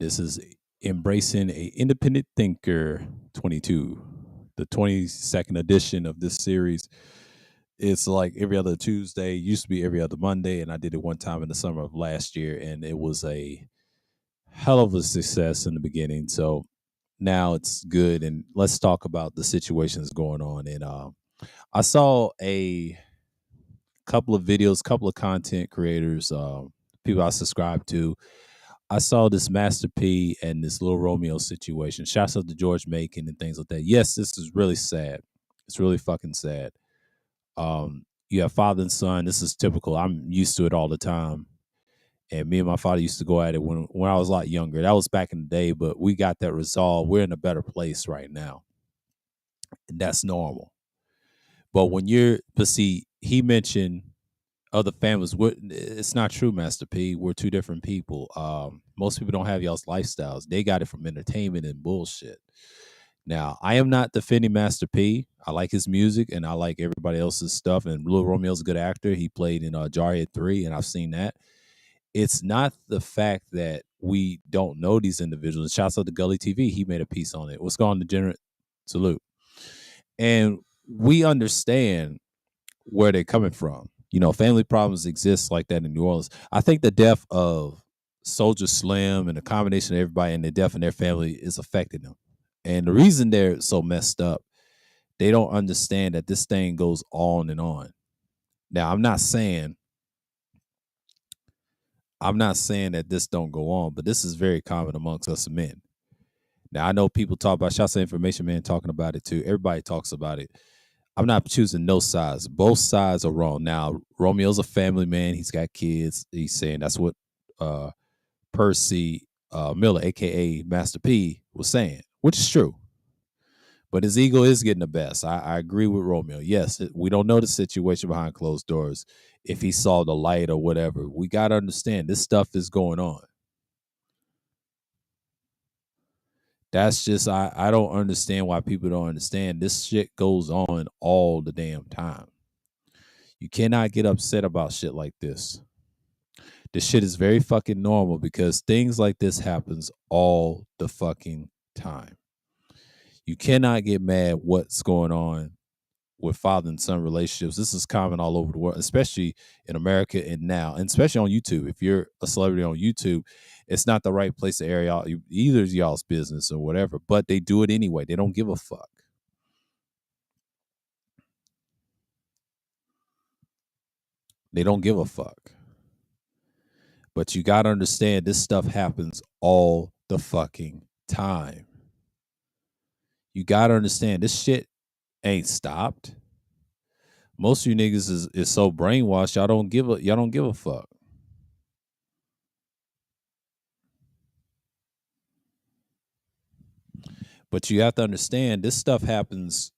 This is Embracing a Independent Thinker 22, the 22nd edition of this series. It's like every other Tuesday, used to be every other Monday, and I did it one time in the summer of last year, and it was a hell of a success in the beginning. So now it's good, and let's talk about the situations going on. And I saw a couple of videos, couple of content creators, people I subscribe to. I saw this Master P and this Little Romeo situation. Shouts out to George Macon and things like that. Yes, this is really sad. It's really fucking sad. You have father and son. This is typical. I'm used to it all the time. And me and my father used to go at it when I was a lot younger. That was back in the day, but we got that resolved. We're in a better place right now. And that's normal. But but see, he mentioned other families. It's not true, Master P. We're two different people. Most people don't have y'all's lifestyles. They got it from entertainment and bullshit. Now, I am not defending Master P. I like his music and I like everybody else's stuff. And Lil Romeo's a good actor. He played in Jarhead 3, and I've seen that. It's not the fact that we don't know these individuals. Shouts out to Gully TV. He made a piece on it. What's going on, Degenerate? Salute. And we understand where they're coming from. You know, family problems exist like that in New Orleans. I think the death of Soldier Slim and the combination of everybody and the death in their family is affecting them. And the reason they're so messed up, they don't understand that this thing goes on and on. Now, I'm not saying that this don't go on, but this is very common amongst us men. Now, I know people talk about Shots of Information Man talking about it too. Everybody talks about it. I'm not choosing no sides. Both sides are wrong. Now, Romeo's a family man. He's got kids. He's saying that's what Percy Miller, a.k.a. Master P, was saying, which is true. But his ego is getting the best. I agree with Romeo. Yes, we don't know the situation behind closed doors. If he saw the light or whatever, we got to understand this stuff is going on. That's just, I don't understand why people don't understand. This shit goes on all the damn time. You cannot get upset about shit like this. This shit is very fucking normal because things like this happens all the fucking time. You cannot get mad what's going on with father and son relationships. This is common all over the world, especially in America and now, and especially on YouTube. If you're a celebrity on YouTube, it's not the right place to air out either y'all's business or whatever, but they do it anyway. They don't give a fuck. They don't give a fuck. But you got to understand this stuff happens all the fucking time. You got to understand this shit ain't stopped. Most of you niggas is so brainwashed, y'all don't give a fuck. But you have to understand this stuff happens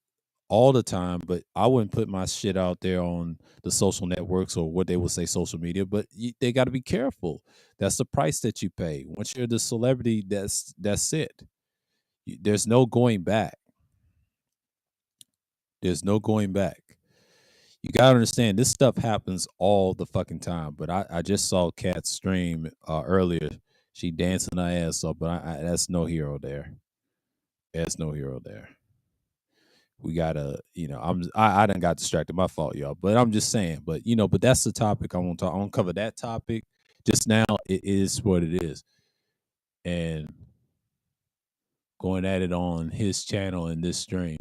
all the time, but I wouldn't put my shit out there on the social networks or what they would say social media, but they got to be careful. That's the price that you pay. Once you're the celebrity, that's it. There's no going back. There's no going back. You got to understand this stuff happens all the fucking time. But I just saw Kat stream earlier. She dancing her ass off, but that's no hero there. There's no hero there. We gotta, I done got distracted. My fault, y'all. But I'm just saying. But but that's the topic I want to talk. I want to cover that topic. Just now, it is what it is, and going at it on his channel in this stream.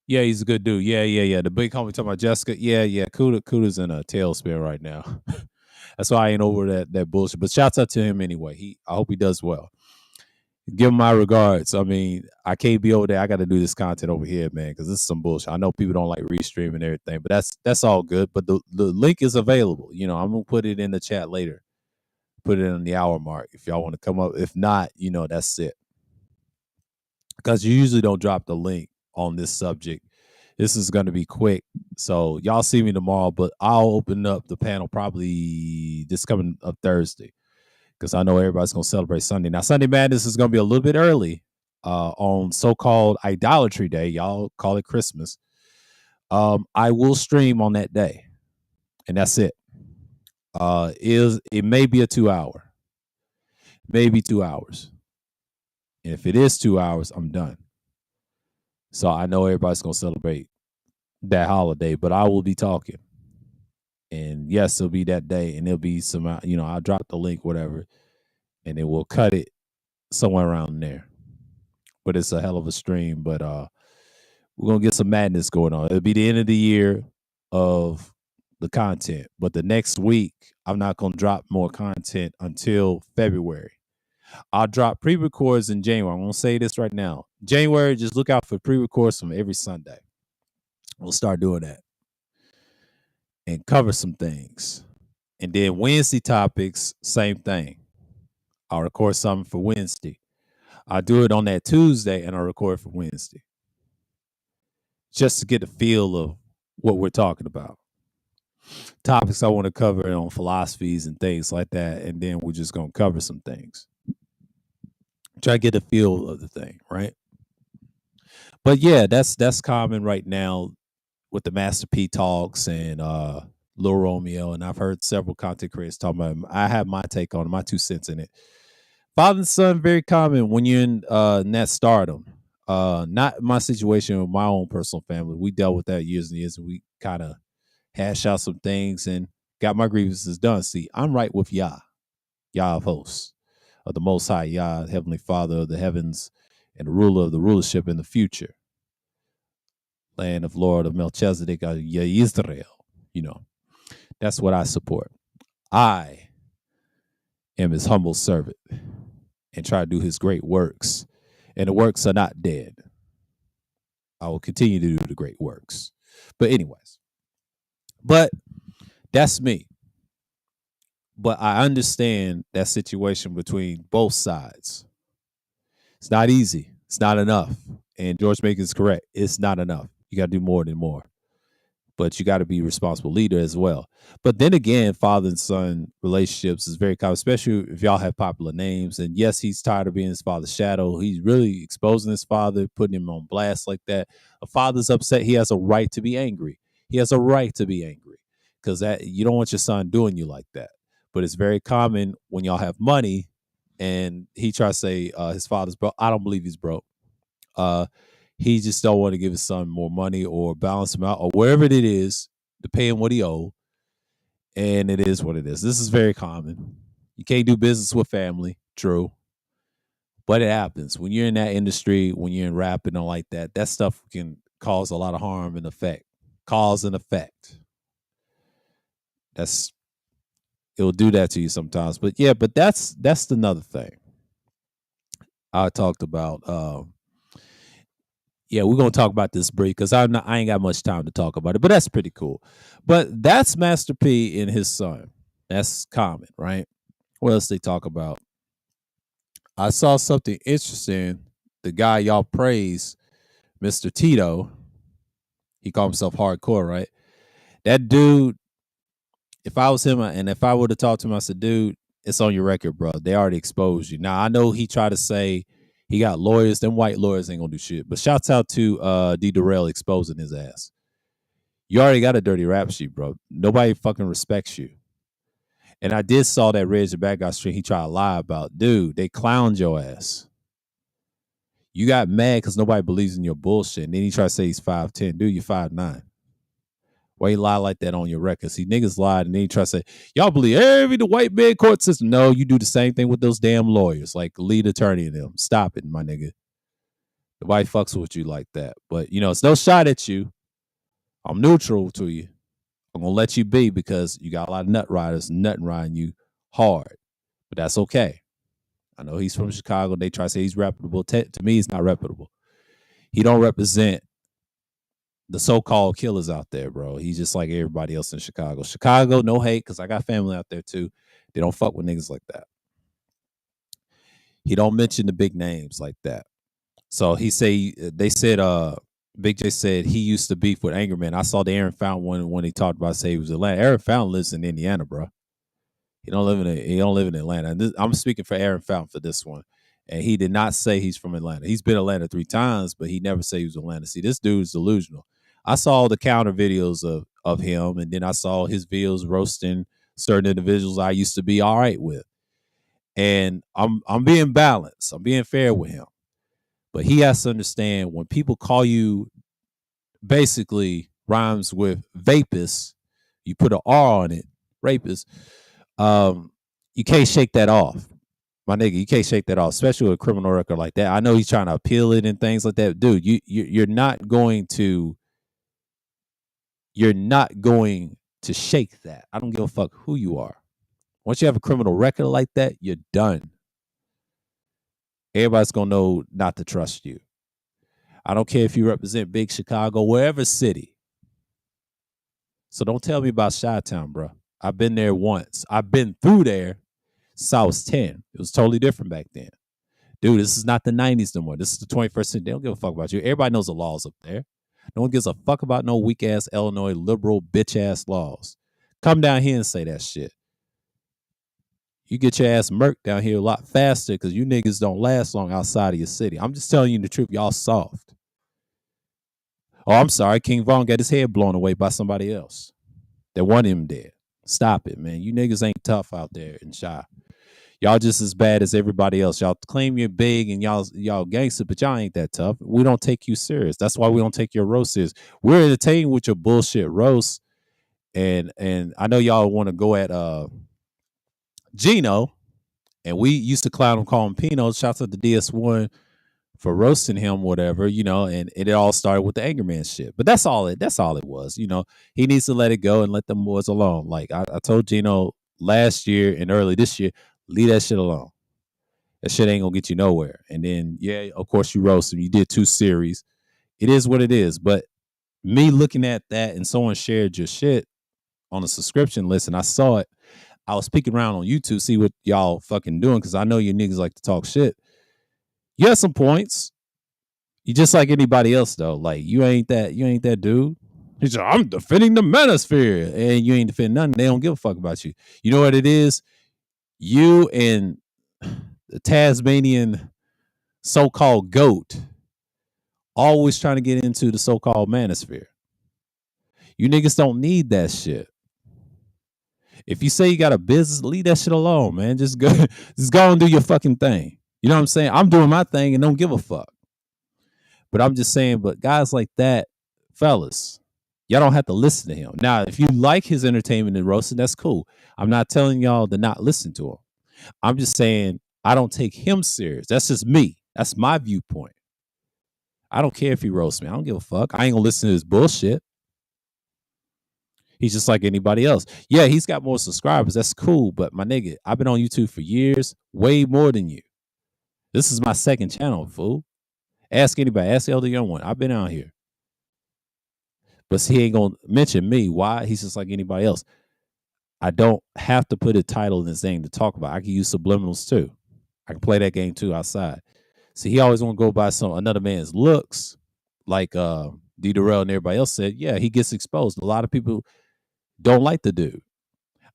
Yeah, he's a good dude. Yeah. The big homie talking about Jessica. Yeah. Kuda's in a tailspin right now. That's why I ain't over that bullshit. But shouts out to him anyway. I hope he does well. Give him my regards. I mean, I can't be over there. I got to do this content over here, man, because this is some bullshit. I know people don't like restream and everything, but that's all good. But the link is available. I'm gonna put it in the chat later. Put it in the hour mark if y'all want to come up. If not, that's it. Because you usually don't drop the link on this subject. This is going to be quick. So y'all see me tomorrow, but I'll open up the panel probably this coming up Thursday because I know everybody's going to celebrate Sunday. Now, Sunday Madness is going to be a little bit early on so-called Idolatry Day. Y'all call it Christmas. I will stream on that day, and that's it. It may be a 2 hour. maybe 2 hours. And if it is 2 hours, I'm done. So I know everybody's gonna celebrate that holiday, but I will be talking. And yes, it'll be that day, and it'll be some, I'll drop the link, whatever, and then we'll cut it somewhere around there. But it's a hell of a stream. But we're gonna get some madness going on. It'll be the end of the year of the content, but the next week I'm not gonna drop more content until February. I'll drop pre-records in January. I'm gonna say this right now. January, just look out for pre-records from every Sunday. We'll start doing that and cover some things. And then Wednesday topics, same thing. I'll record something for Wednesday. I'll do it on that Tuesday and I'll record for Wednesday. Just to get a feel of what we're talking about. Topics I want to cover on philosophies and things like that. And then we're just going to cover some things. Try to get a feel of the thing, right? But yeah, that's common right now with the Master P talks and Lil Romeo. And I've heard several content creators talking about him. I have my take on it, my 2 cents in it. Father and son, very common when you're in that stardom. Not my situation with my own personal family. We dealt with that years and years, and we kind of hash out some things and got my grievances done. See, I'm right with Yah of hosts, of the Most High, Yah, Heavenly Father of the heavens, and the ruler of the rulership in the future. Land of Lord of Melchizedek, Yah Israel. That's what I support. I am his humble servant and try to do his great works. And the works are not dead. I will continue to do the great works. But anyways, that's me. But I understand that situation between both sides. It's not easy. It's not enough. And George Macon is correct. It's not enough. You got to do more than more. But you got to be a responsible leader as well. But then again, father and son relationships is very common, especially if y'all have popular names. And yes, he's tired of being his father's shadow. He's really exposing his father, putting him on blast like that. A father's upset. He has a right to be angry. He has a right to be angry because you don't want your son doing you like that. But it's very common when y'all have money and he tries to say his father's broke. I don't believe he's broke. He just don't want to give his son more money or balance him out or wherever it is to pay him what he owes. And it is what it is. This is very common. You can't do business with family. True. But it happens. When you're in that industry, when you're in rap and all like that, that stuff can cause a lot of harm and effect. Cause and effect. It'll do that to you sometimes. But yeah, but that's another thing I talked about. Yeah, we're gonna talk about this brief because I ain't got much time to talk about it, but that's pretty cool. But that's Master P and his son. That's common, right? What else they talk about? I saw something interesting. The guy y'all praise, Mr. Tito, he called himself hardcore, right? That dude, if I was him and if I would have talked to him, I said, dude, it's on your record, bro. They already exposed you. Now I know he tried to say he got lawyers. Them white lawyers ain't gonna do shit. But shouts out to D. Durrell exposing his ass. You already got a dirty rap sheet, bro. Nobody fucking respects you. And I did saw that Reg the Bad Guy stream he tried to lie about. Dude, they clowned your ass. You got mad because nobody believes in your bullshit. And then he tried to say he's 5'10". Dude, you're 5'9". Why you lie like that on your record? See, niggas lied and then he try to say, y'all believe the white man court system. No, you do the same thing with those damn lawyers, like lead attorney and them. Stop it, my nigga. Nobody fucks with you like that. But, it's no shot at you. I'm neutral to you. I'm going to let you be because you got a lot of nut riders nutting riding you hard. But that's okay. I know he's from Chicago. They try to say he's reputable. To me, he's not reputable. He don't represent the so-called killers out there, bro. He's just like everybody else in Chicago. Chicago, no hate, because I got family out there too. They don't fuck with niggas like that. He don't mention the big names like that. So they said, Big J said he used to beef with Anger Man. I saw the Aaron Fountain one when he talked about say he was Atlanta. Aaron Fountain lives in Indiana, bro. He don't live in Atlanta. And I'm speaking for Aaron Fountain for this one. And he did not say he's from Atlanta. He's been Atlanta 3 times, but he never said he was Atlanta. See, this dude's delusional. I saw the counter videos of him, and then I saw his videos roasting certain individuals I used to be all right with. And I'm being balanced. I'm being fair with him. But he has to understand when people call you basically rhymes with vapist, you put an R on it, rapist, um, you can't shake that off. My nigga, you can't shake that off, especially with a criminal record like that. I know he's trying to appeal it and things like that. Dude, you're not going to shake that. I don't give a fuck who you are. Once you have a criminal record like that, you're done. Everybody's gonna know not to trust you. I don't care if you represent big Chicago, wherever city. So don't tell me about Chi-Town, bro. I've been there once. I've been through there since I was 10. It was totally different back then. Dude, this is not the 90s no more. This is the 21st century. They don't give a fuck about you. Everybody knows the laws up there. No one gives a fuck about no weak ass Illinois liberal bitch ass laws. Come down here and say that shit. You get your ass murked down here a lot faster because you niggas don't last long outside of your city. I'm just telling you the truth. Y'all soft. Oh, I'm sorry. King Von got his head blown away by somebody else that wanted him dead. Stop it, man. You niggas ain't tough out there in Chi. Y'all just as bad as everybody else. Y'all claim you're big and y'all gangster, but y'all ain't that tough. We don't take you serious. That's why we don't take your roast serious. We're entertained with your bullshit roast. And I know y'all want to go at Gino, and we used to clown him, call him Pino. Shouts out to DS1 for roasting him, whatever, and it all started with the anger man shit. But that's all it was. He needs to let it go and let them boys alone. Like I told Gino last year and early this year, leave that shit alone. That shit ain't gonna get you nowhere. And then, yeah, of course you roast him. You did 2 series. It is what it is. But me looking at that and someone shared your shit on a subscription list and I saw it, I was peeking around on YouTube, see what y'all fucking doing, because I know you niggas like to talk shit. You have some points. You just like anybody else though. Like you ain't that dude. He's like, I'm defending the manosphere, and you ain't defending nothing. They don't give a fuck about you. You know what it is? You and the Tasmanian so-called goat always trying to get into the so-called manosphere. You niggas don't need that shit. If you say you got a business, leave that shit alone, man. Just go and do your fucking thing. You know what I'm saying? I'm doing my thing and don't give a fuck. But I'm just saying, but guys like that, fellas, y'all don't have to listen to him. Now, if you like his entertainment and roasting, that's cool. I'm not telling y'all to not listen to him. I'm just saying I don't take him serious. That's just me. That's my viewpoint. I don't care if he roasts me. I don't give a fuck. I ain't gonna listen to his bullshit. He's just like anybody else. Yeah, he's got more subscribers. That's cool. But my nigga, I've been on YouTube for years, way more than you. This is my second channel, fool. Ask anybody. Ask the other young one. I've been out here. But he ain't going to mention me. Why? He's just like anybody else. I don't have to put a title in this thing to talk about. I can use subliminals too. I can play that game too outside. See, he always want to go by another man's looks, like D. Durrell and everybody else said. Yeah, he gets exposed. A lot of people don't like the dude.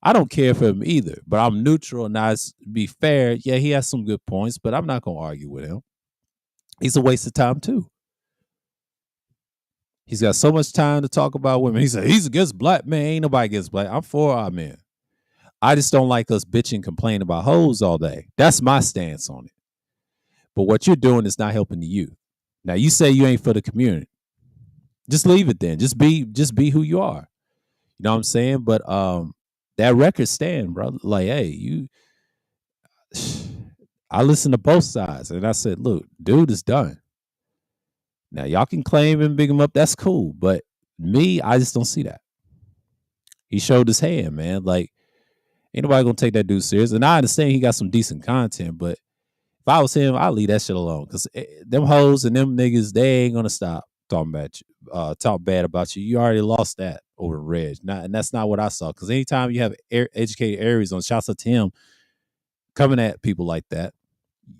I don't care for him either, but I'm neutral and I be fair. Yeah, he has some good points, but I'm not going to argue with him. He's a waste of time too. He's got so much time to talk about women. He said he's against black men. Ain't nobody against black. I'm for our men. I just don't like us bitching, complain about hoes all day. That's my stance on it. But what you're doing is not helping the youth. Now you say you ain't for the community. Just leave it then. Just be who you are. You know what I'm saying? But that record stand, bro. Like, hey, I listened to both sides and I said, look, dude is done. Now y'all can claim and big him up. That's cool. But me, I just don't see that. He showed his hand, man. Like, ain't nobody gonna take that dude serious. And I understand he got some decent content, but if I was him, I'd leave that shit alone. Cause them hoes and them niggas, they ain't gonna stop talking about you, talk bad about you. You already lost that over Reg. And that's not what I saw. Cause anytime you have educated Aries on, shouts out to him coming at people like that,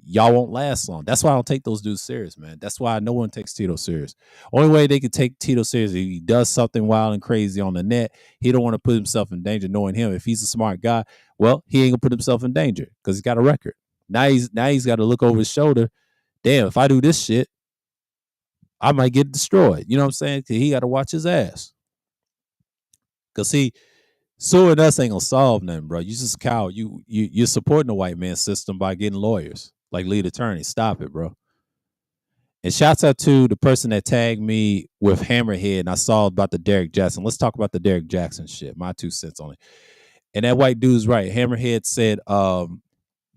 y'all won't last long. That's why I don't take those dudes serious, man. That's why no one takes Tito serious. Only way they could take Tito serious is if he does something wild and crazy on the net. He don't want to put himself in danger knowing him. If he's a smart guy, well, he ain't gonna put himself in danger because he's got a record. Now he's got to look over his shoulder. Damn, if I do this shit, I might get destroyed. You know what I'm saying? He got to watch his ass. Cause Suing us ain't gonna solve nothing, bro. You just a coward. You're supporting the white man system by getting lawyers like lead attorneys. Stop it, bro. And shouts out to the person that tagged me with Hammerhead, and I saw about the Derek Jackson. Let's talk about the Derek Jackson shit. My 2 cents on it. And that white dude's right. Hammerhead said,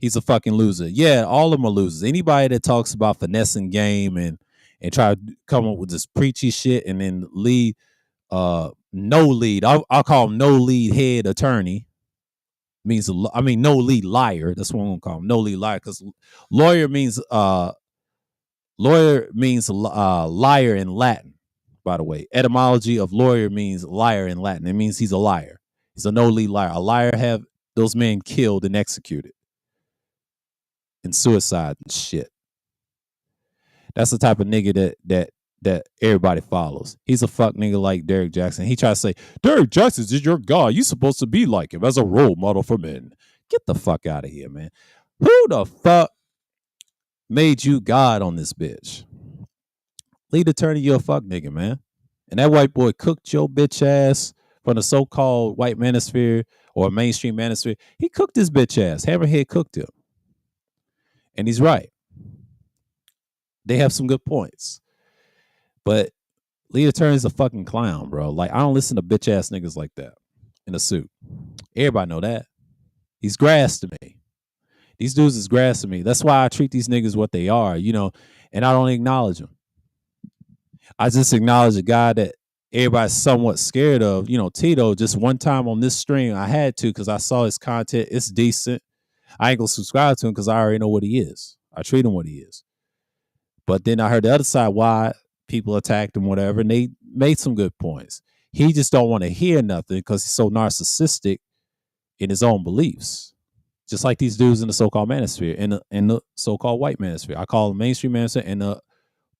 he's a fucking loser. Yeah, all of them are losers. Anybody that talks about finessing game and try to come up with this preachy shit and then lead, no lead. I'll call him no lead head attorney. Means no lead liar. That's what I'm gonna call him. No lead liar, because lawyer means liar in Latin. By the way, etymology of lawyer means liar in Latin. It means he's a liar. He's a no lead liar. A liar have those men killed and executed and suicide and shit. That's the type of nigga that everybody follows. He's a fuck nigga like Derek Jackson. He tries to say, Derek Jackson is your guy. You supposed to be like him as a role model for men. Get the fuck out of here, man. Who the fuck made you God on this bitch? Lead attorney, you a fuck nigga, man. And that white boy cooked your bitch ass from the so-called white manosphere or mainstream manosphere. He cooked his bitch ass. Hammerhead cooked him. And he's right. They have some good points. But lead attorney's a fucking clown, bro. Like, I don't listen to bitch ass niggas like that in a suit. Everybody know that. He's grass to me. These dudes is grass to me. That's why I treat these niggas what they are, and I don't acknowledge them. I just acknowledge a guy that everybody's somewhat scared of, Tito. Just one time on this stream, I had to because I saw his content. It's decent. I ain't gonna subscribe to him because I already know what he is. I treat him what he is. But then I heard the other side why people attacked him, whatever, and they made some good points. He just don't want to hear nothing because he's so narcissistic in his own beliefs. Just like these dudes in the so-called manosphere, in the so-called white manosphere. I call them mainstream manosphere and the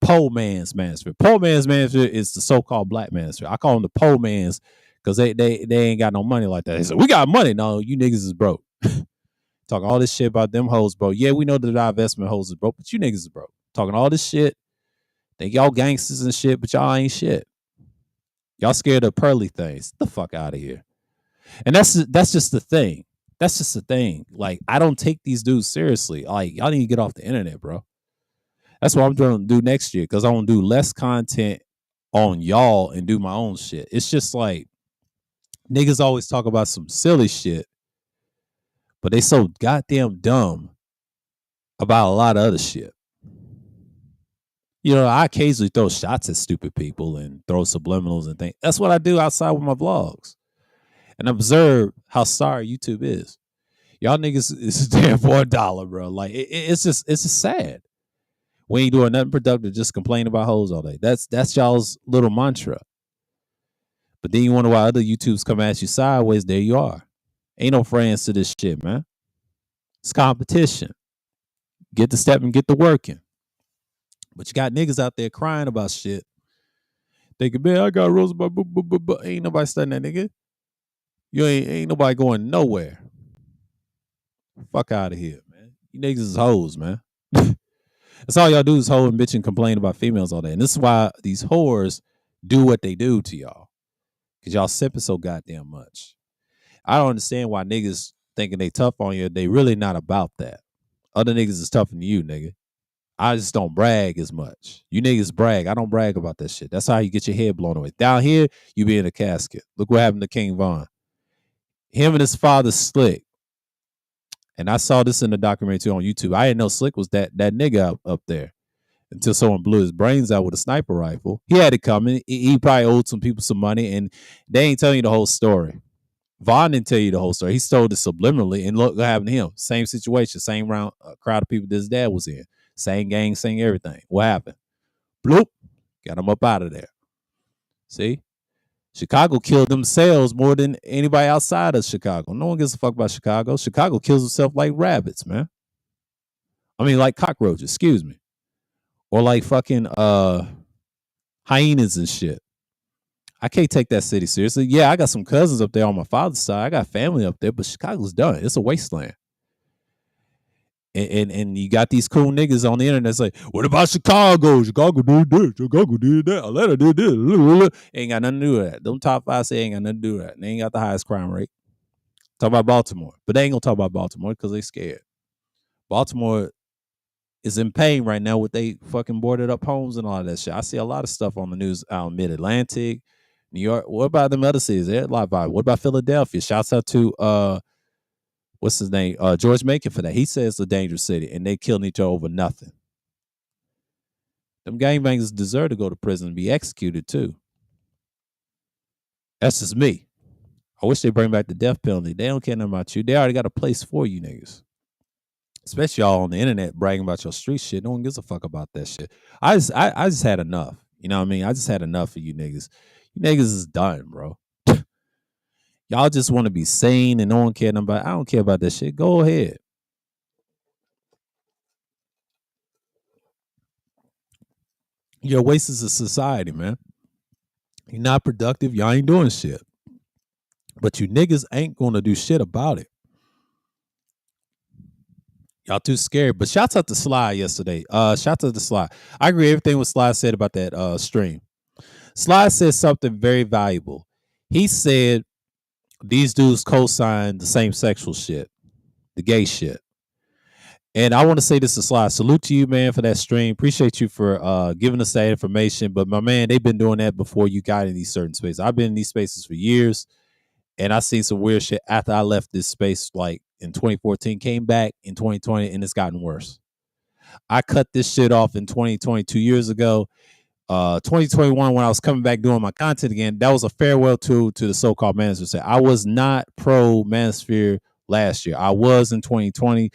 poor man's manosphere. Poor man's manosphere is the so-called black manosphere. I call them the poor man's because they ain't got no money like that. They say, we got money. No, you niggas is broke. Talking all this shit about them hoes, bro. Yeah, we know the divestment hoes is broke, but you niggas is broke. Talking all this shit. Think y'all gangsters and shit, but y'all ain't shit. Y'all scared of pearly things. Get the fuck out of here. And that's just the thing. That's just the thing. Like, I don't take these dudes seriously. Like, y'all need to get off the internet, bro. That's what I'm going to do next year because I want to do less content on y'all and do my own shit. It's just like niggas always talk about some silly shit, but they so goddamn dumb about a lot of other shit. I occasionally throw shots at stupid people and throw subliminals and things. That's what I do outside with my vlogs. And observe how sorry YouTube is. Y'all niggas is damn for $1, bro. Like, it's just sad. We ain't doing nothing productive, just complain about hoes all day. That's y'all's little mantra. But then you wonder why other YouTubes come at you sideways. There you are. Ain't no friends to this shit, man. It's competition. Get the step and get the working. But you got niggas out there crying about shit. Thinking, man, I got rose, but ain't nobody studying that nigga. You ain't nobody going nowhere. Fuck out of here, man. You niggas is hoes, man. That's all y'all do is hoe and bitch and complain about females all day. And this is why these whores do what they do to y'all. Because y'all sipping so goddamn much. I don't understand why niggas thinking they tough on you. They really not about that. Other niggas is tougher than you, nigga. I just don't brag as much. You niggas brag. I don't brag about that shit. That's how you get your head blown away. Down here, you be in a casket. Look what happened to King Von. Him and his father Slick. And I saw this in the documentary too on YouTube. I didn't know Slick was that nigga up there until someone blew his brains out with a sniper rifle. He had it coming. He probably owed some people some money, and they ain't telling you the whole story. Vaughn didn't tell you the whole story. He stole it subliminally, and look what happened to him. Same situation, same crowd of people that his dad was in. Same gang, same everything. What happened? Bloop. Got him up out of there. See? Chicago killed themselves more than anybody outside of Chicago. No one gives a fuck about Chicago. Chicago kills itself like rabbits, man. I mean, like cockroaches, excuse me. Or like fucking hyenas and shit. I can't take that city seriously. Yeah, I got some cousins up there on my father's side. I got family up there, but Chicago's done. It's a wasteland. And you got these cool niggas on the internet say, what about Chicago? Chicago did this, Chicago did that, Atlanta did this. Ain't got nothing to do with that. Them top five say ain't got nothing to do with that. And they ain't got the highest crime rate. Talk about Baltimore. But they ain't gonna talk about Baltimore because they scared. Baltimore is in pain right now with they fucking boarded up homes and all that shit. I see a lot of stuff on the news out in Mid Atlantic, New York. What about them other cities? They're a lot about. What about Philadelphia? Shouts out to what's his name? George Macon for that. He says it's a dangerous city, and they killing each other over nothing. Them gangbangers deserve to go to prison and be executed too. That's just me. I wish they bring back the death penalty. They don't care nothing about you. They already got a place for you niggas. Especially y'all on the internet bragging about your street shit. No one gives a fuck about that shit. I just had enough. You know what I mean? I just had enough of you niggas. You niggas is done, bro. Y'all just want to be sane and no one care about. I don't care about that shit. Go ahead. You're a waste of society, man. You're not productive. Y'all ain't doing shit. But you niggas ain't gonna do shit about it. Y'all too scared. But shouts out to Sly yesterday. Shouts out to Sly. I agree with everything what Sly said about that stream. Sly said something very valuable. He said these dudes co-signed the same sexual shit, the gay shit. And I want to say this to Sly. Salute to you, man, for that stream. Appreciate you for giving us that information. But my man, they've been doing that before you got in these certain spaces. I've been in these spaces for years, and I seen some weird shit after I left this space, like in 2014, came back in 2020, and it's gotten worse. I cut this shit off in 2020, 2 years ago. 2021, when I was coming back doing my content again, that was a farewell to the so-called manosphere. I was not pro manosphere last year. I was in 2020,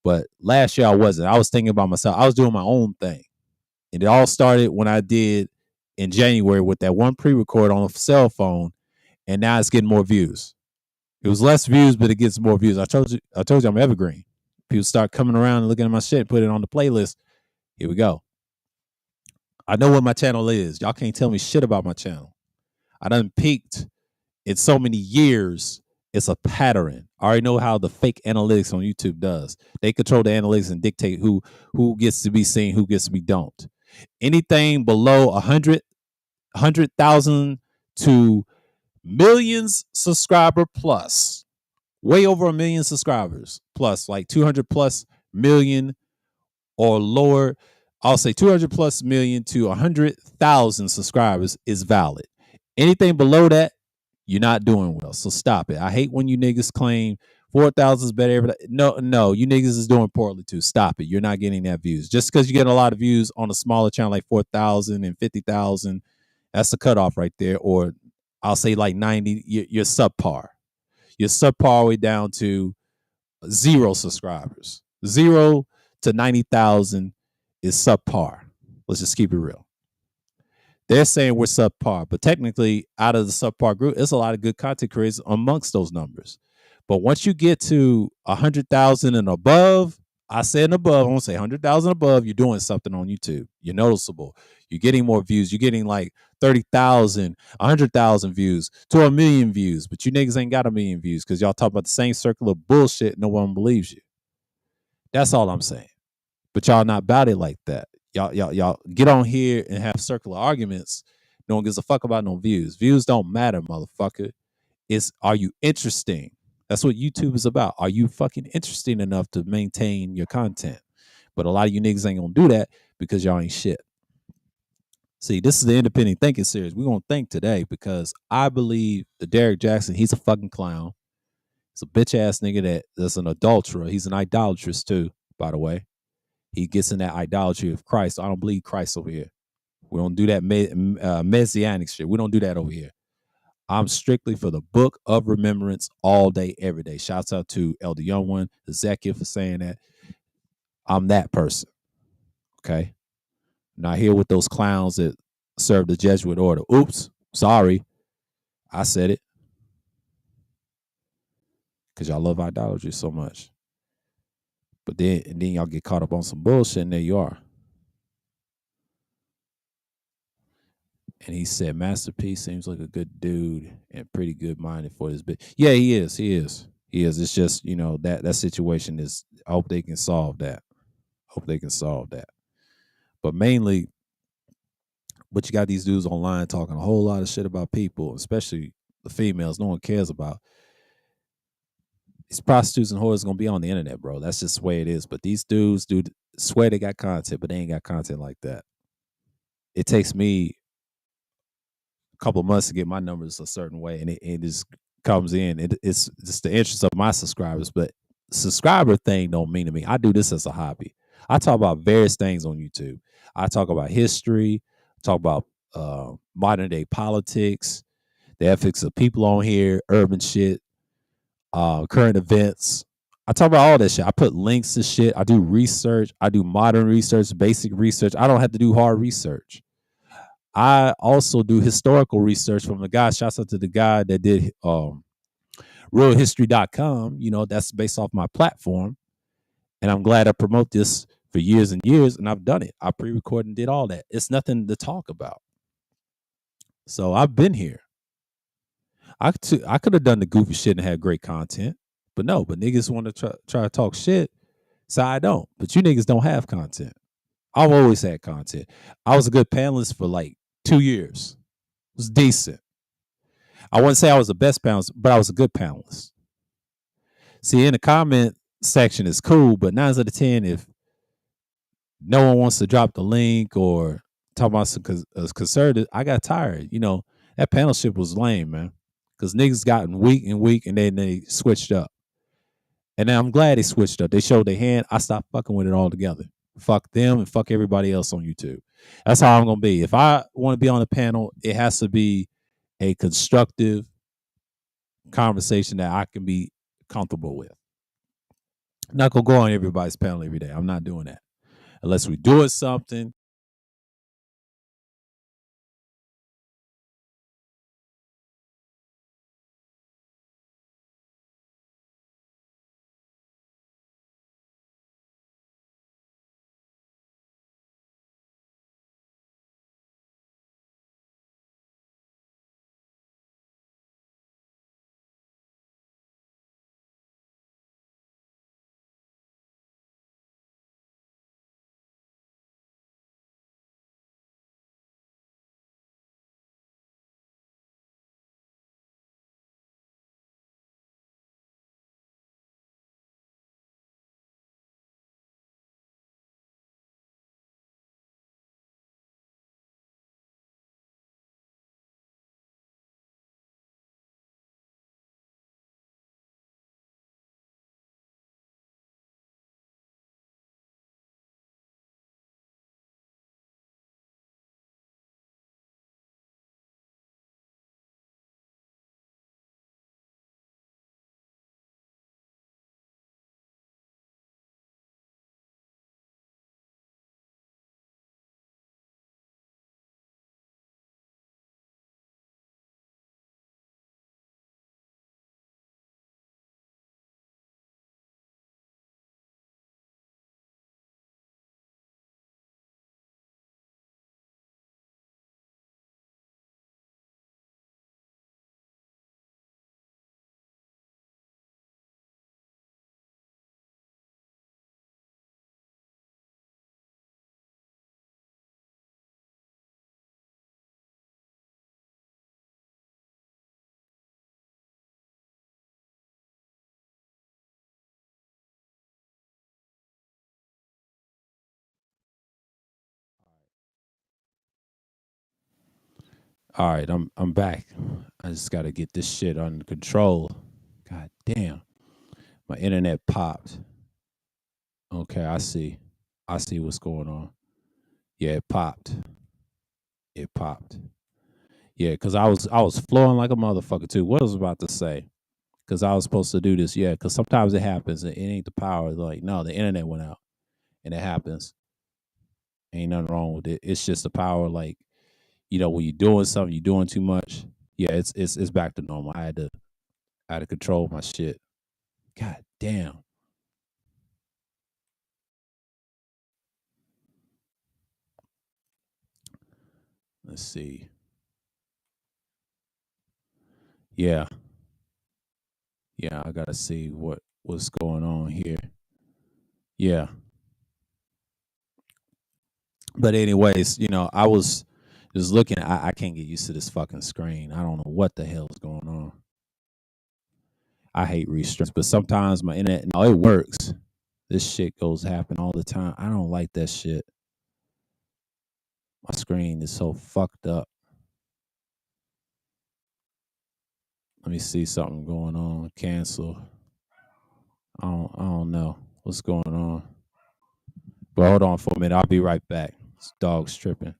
but last year I wasn't. I was thinking about myself. I was doing my own thing. And it all started when I did in January with that one pre-record on a cell phone, and now it's getting more views. It was less views, but it gets more views. I told you I'm evergreen. People start coming around and looking at my shit, put it on the playlist. Here we go. I know what my channel is. Y'all can't tell me shit about my channel. I done peaked in so many years. It's a pattern. I already know how the fake analytics on YouTube does. They control the analytics and dictate who gets to be seen, who gets to be don't. Anything below 100,000 to millions subscriber plus, way over a million subscribers plus, like 200 plus million or lower. I'll say 200 plus million to 100,000 subscribers is valid. Anything below that, you're not doing well. So stop it. I hate when you niggas claim 4,000 is better every day. No, you niggas is doing poorly too. Stop it. You're not getting that views. Just because you get a lot of views on a smaller channel like 4,000 and 50,000, that's the cutoff right there. Or I'll say like 90, you're subpar. You're subpar all the way down to 0 subscribers. 0 to 90,000 is subpar. Let's just keep it real. They're saying we're subpar, but technically, out of the subpar group, there's a lot of good content creators amongst those numbers. But once you get to 100,000 and above, I said above, I won't say 100,000 above, you're doing something on YouTube. You're noticeable. You're getting more views. You're getting like 30,000, 100,000 views to a million views. But you niggas ain't got a million views because y'all talk about the same circle of bullshit. No one believes you. That's all I'm saying. But y'all not about it like that. Y'all get on here and have circular arguments. No one gives a fuck about no views. Views don't matter, motherfucker. It's, are you interesting? That's what YouTube is about. Are you fucking interesting enough to maintain your content? But a lot of you niggas ain't gonna do that because y'all ain't shit. See, this is the independent thinking series. We're gonna think today because I believe that Derek Jackson, he's a fucking clown. He's a bitch ass nigga that's an adulterer. He's an idolatrous too, by the way. He gets in that idolatry of Christ. I don't believe Christ over here. We don't do that messianic shit. We don't do that over here. I'm strictly for the book of remembrance all day, every day. Shouts out to Elder Young One, Ezekiel for saying that. I'm that person. Okay. Not here with those clowns that serve the Jesuit order. Oops. Sorry. I said it. Because y'all love idolatry so much. But then y'all get caught up on some bullshit and there you are. And he said, Masterpiece seems like a good dude and pretty good minded for this bit. Yeah, he is. He is. He is. It's just, that situation is. I hope they can solve that. Hope they can solve that. But mainly, but you got these dudes online talking a whole lot of shit about people, especially the females. No one cares about. These prostitutes and whores gonna be on the internet, bro. That's just the way it is. But these dudes, dude, swear they got content, but they ain't got content like that. It takes me a couple of months to get my numbers a certain way, and it just comes in. It's just the interest of my subscribers, but subscriber thing don't mean to me. I do this as a hobby. I talk about various things on YouTube. I talk about history, talk about modern day politics, the ethics of people on here, urban shit, current events. I talk about all that shit. I put links to shit. I do research. I do modern research, basic research. I don't have to do hard research. I also do historical research from the guy. Shouts out to the guy that did realhistory.com. That's based off my platform. And I'm glad I promote this for years and years. And I've done it. I pre-recorded and did all that. It's nothing to talk about. So I've been here. I could have done the goofy shit and had great content. But no, but niggas want to try to talk shit. So I don't. But you niggas don't have content. I've always had content. I was a good panelist for like 2 years. It was decent. I wouldn't say I was the best panelist, but I was a good panelist. See, in the comment section is cool, but 9 out of 10, if no one wants to drop the link or talk about some conservative, I got tired. That panel shit was lame, man. Because niggas gotten weak and weak, and then they switched up. And then I'm glad they switched up. They showed their hand. I stopped fucking with it altogether. Fuck them and fuck everybody else on YouTube. That's how I'm gonna be. If I want to be on a panel, it has to be a constructive conversation that I can be comfortable with. I'm not gonna go on everybody's panel every day. I'm not doing that unless we're doing something. All right, I'm back. I just got to get this shit under control. God damn, my internet popped. Okay, I see. I see what's going on. Yeah, it popped. It popped. Yeah, because I was flowing like a motherfucker too. What I was about to say? Because I was supposed to do this. Yeah, because sometimes it happens. And it ain't the power. Like no, the internet went out, and it happens. Ain't nothing wrong with it. It's just the power. Like when you're doing something, you're doing too much. Yeah, it's back to normal. I had to control my shit. God damn. Let's see. Yeah. Yeah, I gotta see what's going on here. Yeah, but anyways, I was just looking. I can't get used to this fucking screen. I don't know what the hell is going on. I hate restrictions, but sometimes my internet, no, it works. This shit goes happen all the time. I don't like that shit. My screen is so fucked up. Let me see something going on. Cancel. I don't know what's going on. But hold on for a minute. I'll be right back. This dog's tripping.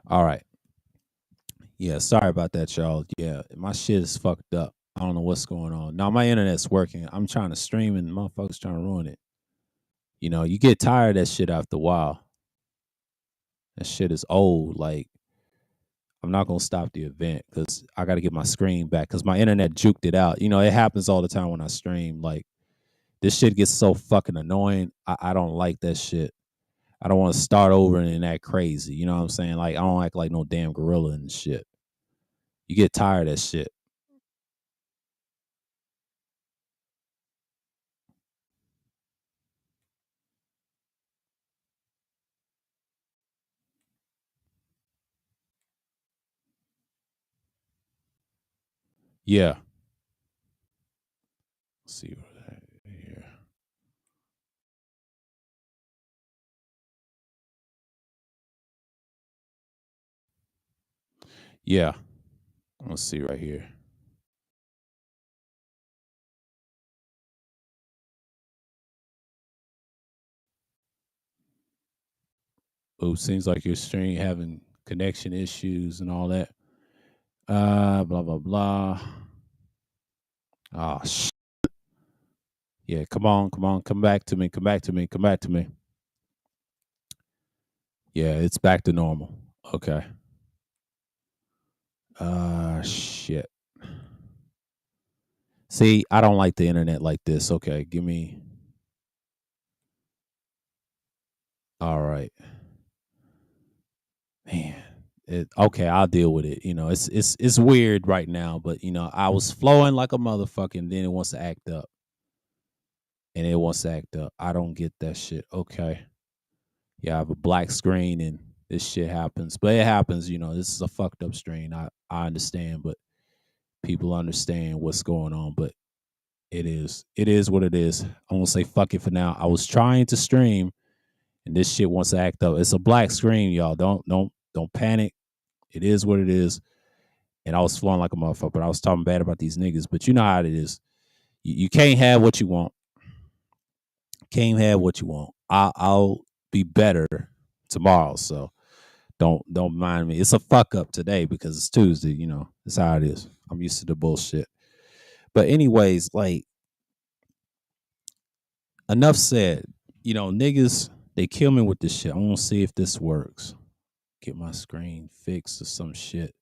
All right. Yeah, sorry about that, y'all. Yeah, my shit is fucked up. I don't know what's going on. Now my internet's working. I'm trying to stream and motherfuckers trying to ruin it. You get tired of that shit after a while. That shit is old. Like, I'm not gonna stop the event because I got to get my screen back because my internet juked it out. It happens all the time when I stream. Like, this shit gets so fucking annoying. I don't like that shit. I don't want to start over and act crazy. You know what I'm saying? Like, I don't act like no damn gorilla and shit. You get tired of that shit. Yeah. Let's see what here. Yeah. Let's see right here. Oh, seems like your stream having connection issues and all that. Blah blah blah. Oh, yeah. Come on, come back to me, come back to me, come back to me. Yeah, it's back to normal. Okay. Shit. See, I don't like the internet like this. Okay, give me. All right, man. Okay, I'll deal with it. It's weird right now, but I was flowing like a motherfucker, and then it wants to act up, and it wants to act up. I don't get that shit. Okay, yeah, I have a black screen, and this shit happens, but it happens. This is a fucked up screen. I understand, but people understand what's going on, but it is what it is. I'm gonna say fuck it for now. I was trying to stream, and this shit wants to act up. It's a black screen, y'all. Don't panic. It is what it is. And I was flowing like a motherfucker, but I was talking bad about these niggas. But you know how it is. You can't have what you want. Can't have what you want. I'll be better tomorrow. So don't mind me. It's a fuck up today because it's Tuesday. It's how it is. I'm used to the bullshit. But anyways, like, enough said. Niggas, they kill me with this shit. I want to see if this works. Get my screen fixed or some shit.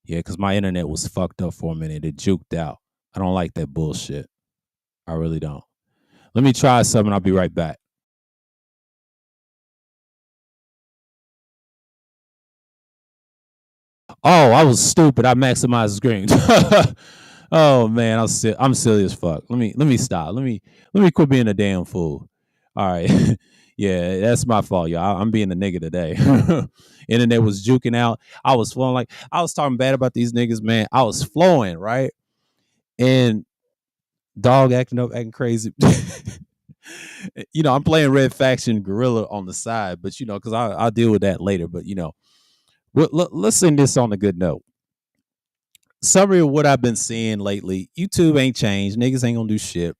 Yeah, because my internet was fucked up for a minute. It juked out. I don't like that bullshit. I really don't. Let me try something. I'll be right back. Oh, I was stupid. I maximized the screen. Oh man, I'm silly as fuck. Let me stop. Let me quit being a damn fool. All right. Yeah, that's my fault, y'all. I'm being a nigga today. Internet was juking out. I was flowing like I was talking bad about these niggas, man. I was flowing, right? And dog acting up, acting crazy. I'm playing Red Faction Gorilla on the side, but because I'll deal with that later. But let's end this on a good note. Summary of what I've been seeing lately: YouTube ain't changed. Niggas ain't gonna do shit.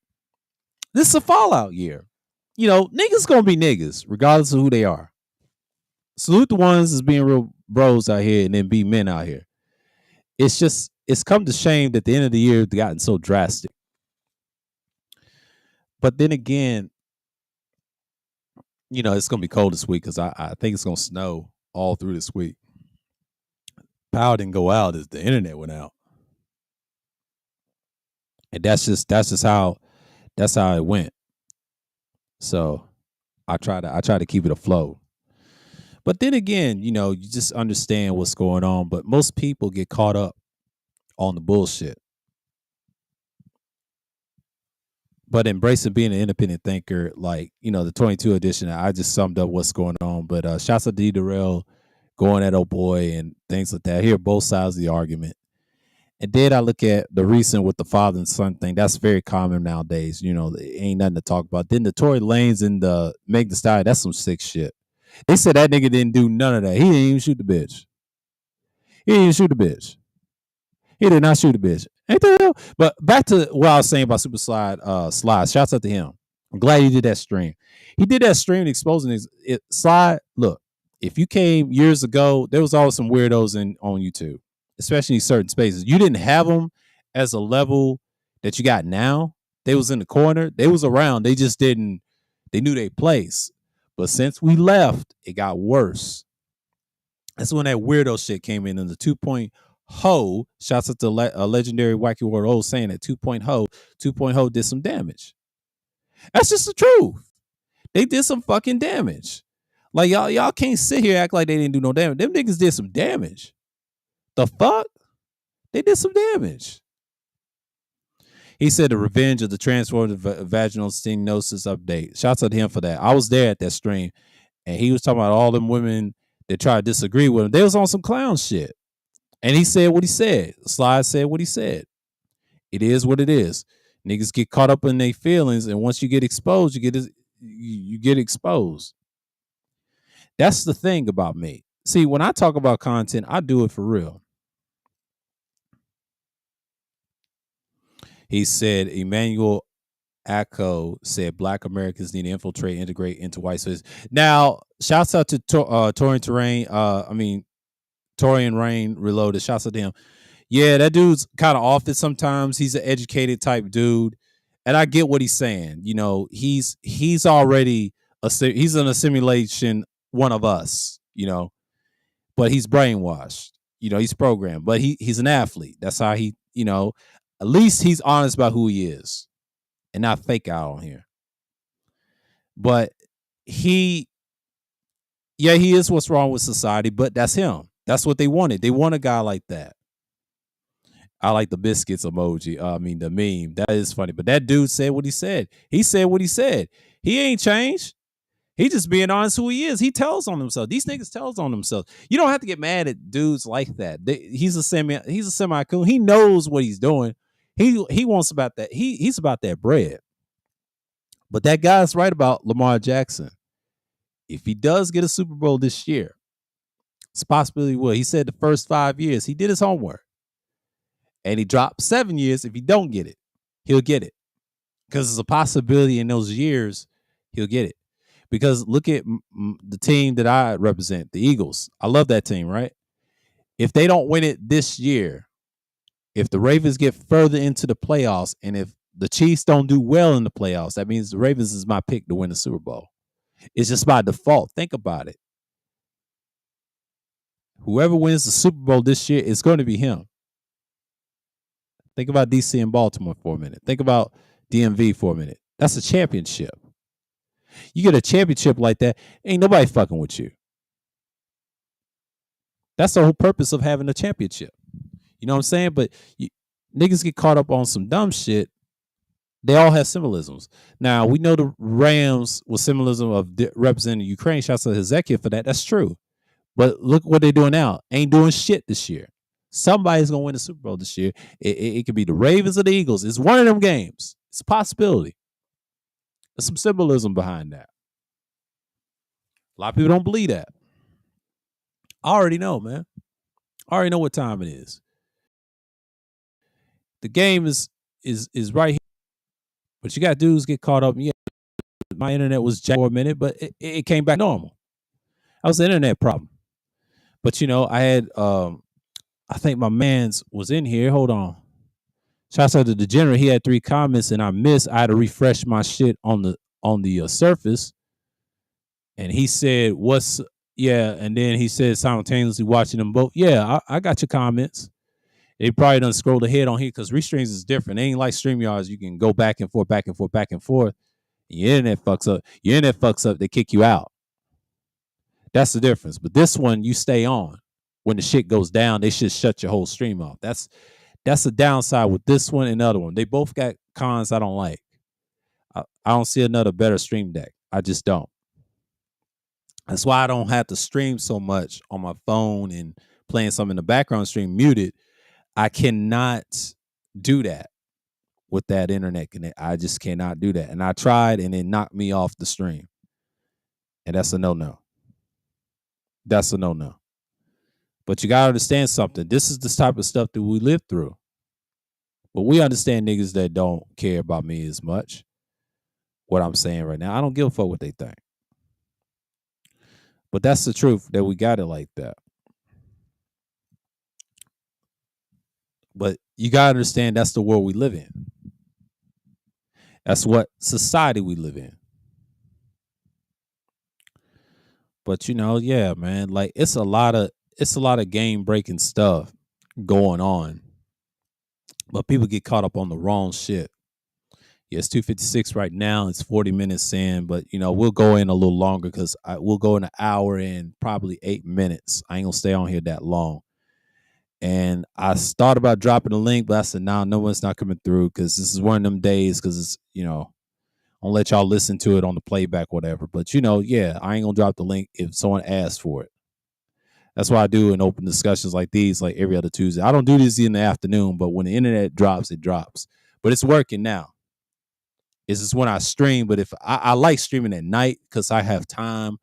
This is a fallout year. Niggas gonna be niggas, regardless of who they are. Salute the ones that's being real bros out here and then be men out here. It's come to shame that the end of the year has gotten so drastic. But then again, it's gonna be cold this week because I think it's gonna snow all through this week. Power didn't go out as the internet went out. And that's just That's how it went. So I try to keep it afloat. But then again, you know, you just understand what's going on. But most people get caught up on the bullshit. But embracing being an independent thinker, like, you know, the 22 edition, I just summed up what's going on. But shouts to D Darrell going at oh boy and things like that. I hear both sides of the argument. And then I look at the recent with the father and son thing. That's very common nowadays. You know, it ain't nothing to talk about. Then the Tory Lanez and the Meg Thee Stallion, that's some sick shit. They said that nigga didn't do none of that. He didn't even shoot the bitch. He didn't even shoot the bitch. He did not shoot the bitch. Ain't that hell? But back to what I was saying about Super Slide. Shouts out to him. I'm glad he did that stream. He did that stream exposing his Slide. Look, if you came years ago, there was always some weirdos on YouTube, especially in certain spaces. You didn't have them as a level that you got now. They was in the corner. They was around. They just didn't. They knew their place. But since we left, it got worse. That's when that weirdo shit came in the 2.0. Shouts out to a legendary Wacky World O saying that 2.0 did some damage. That's just the truth. They did some fucking damage. Like y'all can't sit here and act like they didn't do no damage. Them niggas did some damage. The fuck? They did some damage. He said the revenge of the transformative vaginal stenosis update. Shouts out to him for that. I was there at that stream, and he was talking about all them women that try to disagree with him. They was on some clown shit. And he said what he said. Slide said what he said. It is what it is. Niggas get caught up in their feelings, and once you get exposed, you get exposed. That's the thing about me. See, when I talk about content, I do it for real. He said Emmanuel Acko said Black Americans need to infiltrate, integrate into white space. Now, shouts out to Torian Rain Reloaded. Shouts out to him. Yeah, that dude's kind of off it sometimes. He's an educated type dude, and I get what he's saying. You know, he's already he's in a simulation, one of us. You know, but he's brainwashed. You know, he's programmed, but he's an athlete. That's how he. You know, at least he's honest about who he is, and not fake out on here. But he is what's wrong with society. But that's him. That's what they wanted. They want a guy like that. I like the biscuits emoji. The meme. That is funny. But that dude said what he said. He said what he said. He ain't changed. He just being honest who he is. He tells on himself. These niggas tells on themselves. You don't have to get mad at dudes like that. He's a semi cool. He knows what he's doing. He wants about that. He's about that bread. But that guy's right about Lamar Jackson. If he does get a Super Bowl this year, it's a possibility he will. He said the first 5 years, he did his homework. And he dropped 7 years. If he don't get it, he'll get it. Because there's a possibility in those years, he'll get it. Because look at the team that I represent, the Eagles. I love that team, right? If they don't win it this year, if the Ravens get further into the playoffs, and if the Chiefs don't do well in the playoffs, that means the Ravens is my pick to win the Super Bowl. It's just by default. Think about it. Whoever wins the Super Bowl this year, it's going to be him. Think about DC and Baltimore for a minute. Think about DMV for a minute. That's a championship. You get a championship like that, ain't nobody fucking with you. That's the whole purpose of having a championship. You know what I'm saying? But niggas get caught up on some dumb shit. They all have symbolisms. Now, we know the Rams was symbolism of representing Ukraine. Shouts to Hezekiah for that. That's true. But look what they're doing now. Ain't doing shit this year. Somebody's going to win the Super Bowl this year. It could be the Ravens or the Eagles. It's one of them games. It's a possibility. There's some symbolism behind that. A lot of people don't believe that. I already know, man. I already know what time it is. The game is right here. But you got dudes get caught up. Yeah, my internet was jacked for a minute, but it came back normal. That was the internet problem. But, you know, I had... I think my man's was in here. Hold on. Shouts out to Degenerate. He had 3 comments and I missed. I had to refresh my shit on the surface. And he said, and then he said simultaneously watching them both. Yeah, I got your comments. They probably done scrolled ahead on here because Restreams is different. It ain't like StreamYards. You can go back and forth, back and forth, back and forth. And your internet fucks up. Your internet fucks up. They kick you out. That's the difference. But this one, you stay on. When the shit goes down, they should shut your whole stream off. That's the downside with this one and the other one. They both got cons I don't like. I don't see another better stream deck. I just don't. That's why I don't have to stream so much on my phone and playing something in the background stream muted. I cannot do that with that internet connect. I just cannot do that. And I tried and it knocked me off the stream. And that's a no-no. That's a no-no. But you gotta understand something. This is the type of stuff that we live through. But we understand niggas that don't care about me as much. What I'm saying right now, I don't give a fuck what they think. But that's the truth, that we got it like that. But you gotta understand that's the world we live in. That's what society we live in. But yeah, man, like it's a lot of game breaking stuff going on. But people get caught up on the wrong shit. Yeah, it's 2:56 right now. It's 40 minutes in, but we'll go in a little longer because we'll go in an hour and probably 8 minutes. I ain't gonna stay on here that long. And I thought about dropping the link, but I said, no one's not coming through because this is one of them days because it's, I'll let y'all listen to it on the playback, whatever. But yeah, I ain't gonna drop the link if someone asks for it. That's why I do in open discussions like these, like every other Tuesday. I don't do this in the afternoon, but when the internet drops, it drops. But it's working now. It's just when I stream, but if I like streaming at night because I have time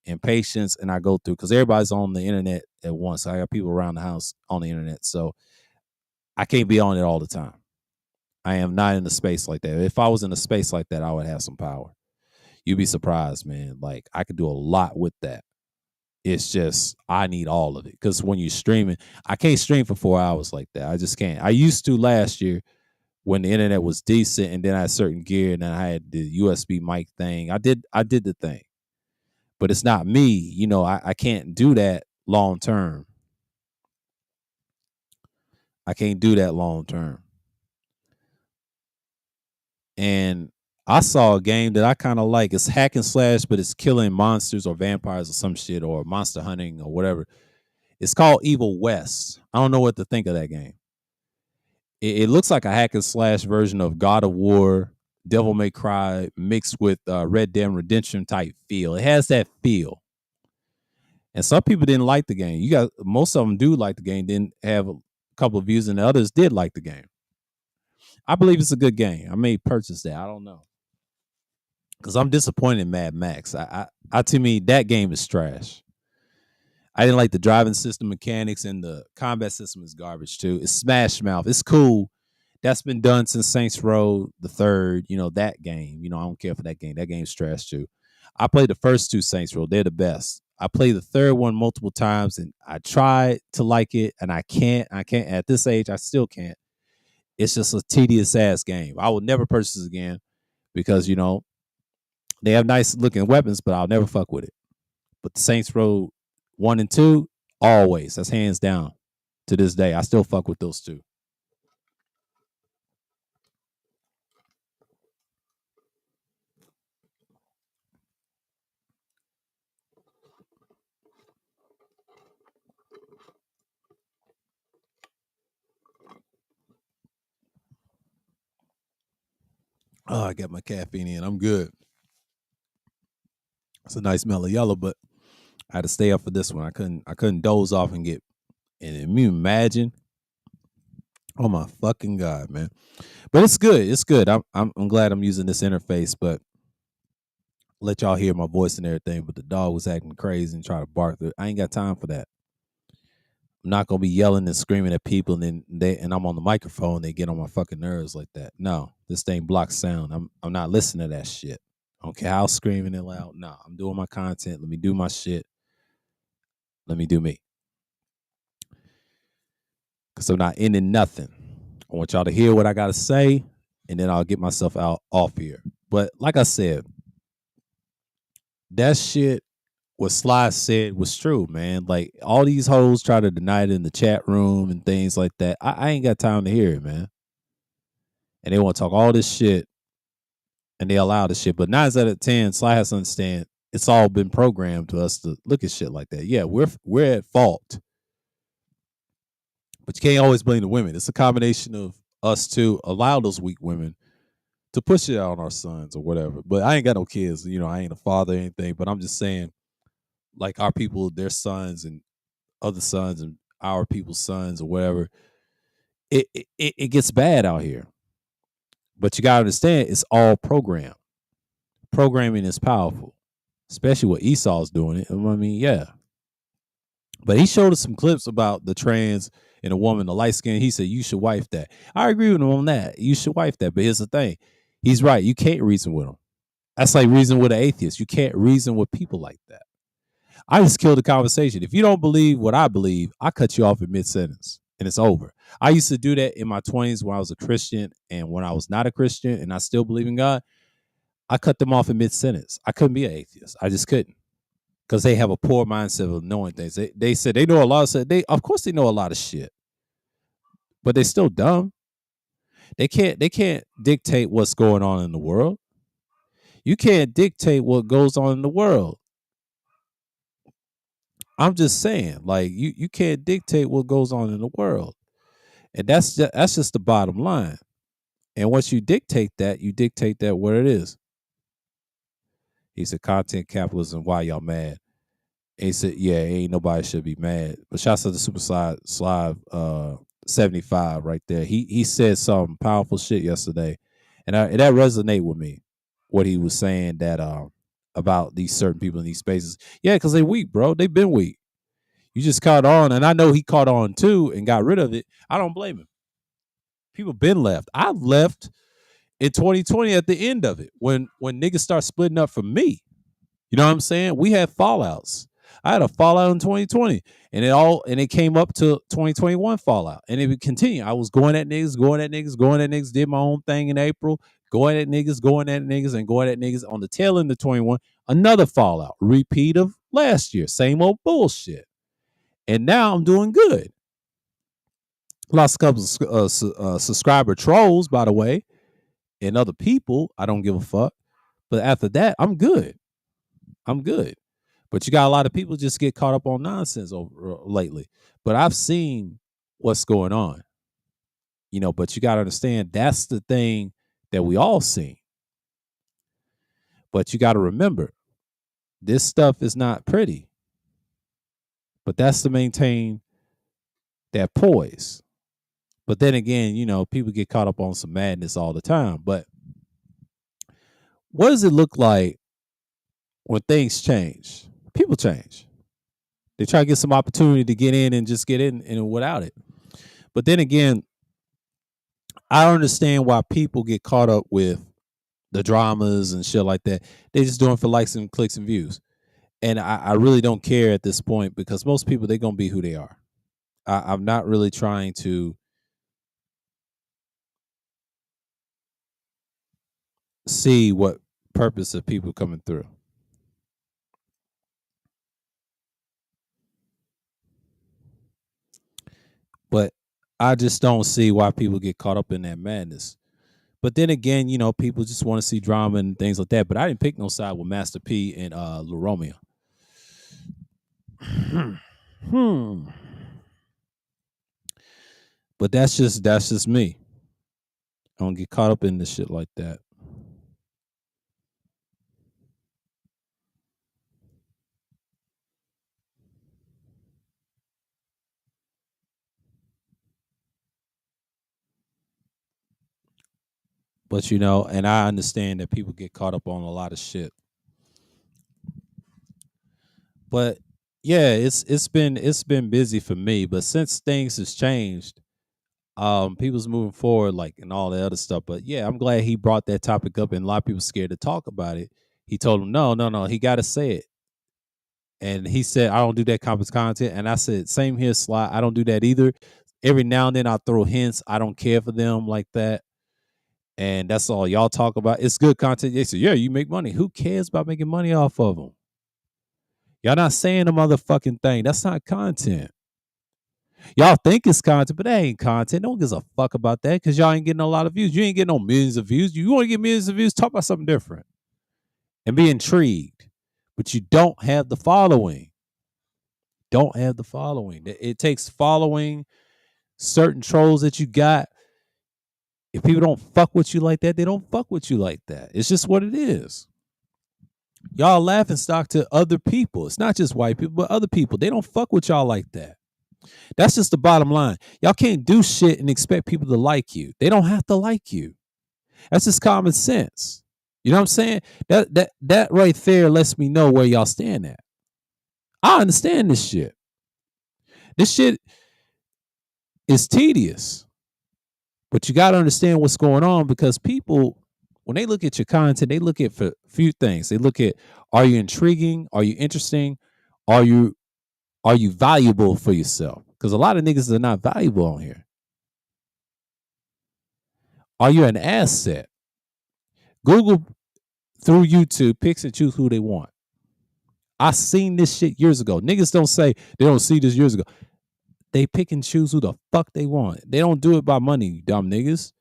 and patience and I go through because everybody's on the internet at once. I got people around the house on the internet. So I can't be on it all the time. I am not in a space like that. If I was in a space like that, I would have some power. You'd be surprised, man. Like I could do a lot with that. It's just I need all of it because when you're streaming, I can't stream for 4 hours like that. I just can't. I used to last year when the internet was decent, and then I had certain gear, and then I had the USB mic thing. I did the thing, but it's not me. I can't do that long term. I can't do that long term. And I saw a game that I kind of like. It's hack and slash, but it's killing monsters or vampires or some shit or monster hunting or whatever. It's called Evil West. I don't know what to think of that game. It looks like a hack and slash version of God of War, Devil May Cry mixed with Red Dead Redemption type feel. It has that feel. And some people didn't like the game. Most of them do like the game, didn't have a couple of views, and the others did like the game. I believe it's a good game. I may purchase that. I don't know. Because I'm disappointed in Mad Max. To me, that game is trash. I didn't like the driving system mechanics, and the combat system is garbage too. It's Smash Mouth. It's cool. That's been done since Saints Row the Third. That game. I don't care for that game. That game's trash too. I played the first two Saints Row. They're the best. I played the third one multiple times, and I tried to like it, and I can't. At this age, I still can't. It's just a tedious ass game. I will never purchase it again because they have nice looking weapons, but I'll never fuck with it. But the Saints Row 1 and 2, always. That's hands down. To this day, I still fuck with those two. Oh, I got my caffeine in. I'm good. It's a nice mellow yellow, but I had to stay up for this one. I couldn't doze off and get. And you imagine? Oh my fucking god, man! But it's good. It's good. I'm glad I'm using this interface, but let y'all hear my voice and everything. But the dog was acting crazy and trying to bark. I ain't got time for that. I'm not gonna be yelling and screaming at people, and then I'm on the microphone. They get on my fucking nerves like that. No, this thing blocks sound. I'm not listening to that shit. I don't care how screaming and loud. No, I'm doing my content. Let me do my shit. Let me do me. Because I'm not ending nothing. I want y'all to hear what I got to say, and then I'll get myself out off here. But like I said, that shit what Sly said was true, man. Like all these hoes try to deny it in the chat room and things like that. I ain't got time to hear it, man. And they want to talk all this shit and they allow the shit. But 9 out of 10, Sly has to understand it's all been programmed to us to look at shit like that. Yeah, we're at fault, but you can't always blame the women. It's a combination of us to allow those weak women to push it out on our sons or whatever. But I ain't got no kids, I ain't a father or anything. But I'm just saying, like our people, their sons and other sons and our people's sons or whatever, it gets bad out here. But you gotta understand, it's all programmed. Programming is powerful, especially what Esau's doing it. I mean, yeah. But he showed us some clips about the trans and a woman, the light skin. He said, you should wife that. I agree with him on that. You should wife that. But here's the thing. He's right. You can't reason with him. That's like reason with an atheist. You can't reason with people like that. I just killed the conversation. If you don't believe what I believe, I cut you off in mid-sentence and it's over. I used to do that in my 20s when I was a Christian, and when I was not a Christian and I still believe in God, I cut them off in mid-sentence. I couldn't be an atheist. I just couldn't, because they have a poor mindset of knowing things. They said they know a lot of shit. Of course they know a lot of shit, but they're still dumb. They can't dictate what's going on in the world. You can't dictate what goes on in the world. I'm just saying, like you can't dictate what goes on in the world, and that's just the bottom line. And once you dictate that what it is. He said, "Content capitalism. Why y'all mad?" And he said, "Yeah, ain't nobody should be mad." But shouts to the Super Slide 75 right there. He said some powerful shit yesterday, and that resonate with me. What he was saying that about these certain people in these spaces. Yeah, because they weak, bro. They've been weak. You just caught on, and I know he caught on too and got rid of it. I don't blame him. People been left. I've left in 2020 at the end of it when niggas start splitting up from me. You know what I'm saying? We had fallouts. I had a fallout in 2020, and it came up to 2021 fallout, and it would continue. I was going at niggas, did my own thing in April, going at niggas, and going at niggas on the tail end of 21. Another fallout, repeat of last year, same old bullshit. And now I'm doing good. Lost a couple of subscriber trolls, by the way, and other people. I don't give a fuck. But after that, I'm good. But you got a lot of people just get caught up on nonsense lately. But I've seen what's going on. But you got to understand that's the thing that we all see. But you got to remember, this stuff is not pretty. But that's to maintain that poise. But then again, people get caught up on some madness all the time. But what does it look like when things change? People change. They try to get some opportunity to get in and just get in and without it. But then again, I don't understand why people get caught up with the dramas and shit like that. They're just doing it for likes and clicks and views. And I really don't care at this point, because most people, they're going to be who they are. I'm not really trying to see what purpose of people coming through. But I just don't see why people get caught up in that madness. But then again, people just want to see drama and things like that. But I didn't pick no side with Master P and Lil Romeo. But that's just me. I don't get caught up in this shit like that. But and I understand that people get caught up on a lot of shit. But yeah, it's been busy for me. But since things has changed, people's moving forward, like, and all the other stuff. But yeah, I'm glad he brought that topic up, and a lot of people scared to talk about it. He told him, no, he got to say it. And he said, I don't do that kind of content. And I said, same here, Sly. I don't do that either. Every now and then I throw hints. I don't care for them like that. And that's all y'all talk about. It's good content. They say, yeah, you make money. Who cares about making money off of them? Y'all not saying the motherfucking thing. That's not content. Y'all think it's content, but that ain't content. No one gives a fuck about that because y'all ain't getting a lot of views. You ain't getting no millions of views. You want to get millions of views, talk about something different and be intrigued. But you don't have the following. Don't have the following. It takes following certain trolls that you got. If people don't fuck with you like that, they don't fuck with you like that. It's just what it is. Y'all laughing stock to other people. It's not just white people, but other people. They don't fuck with y'all like that. That's just the bottom line. Y'all can't do shit and expect people to like you. They don't have to like you. That's just common sense. You know what I'm saying? That right there lets me know where y'all stand at. I understand this shit. This shit is tedious. But you got to understand what's going on because people, when they look at your content, they look at for a few things. They look at, are you intriguing? Are you interesting? Are you valuable for yourself? Because a lot of niggas are not valuable on here. Are you an asset? Google through YouTube picks and choose who they want. I seen this shit years ago. Niggas don't say they don't see this years ago. They pick and choose who the fuck they want. They don't do it by money, you dumb niggas.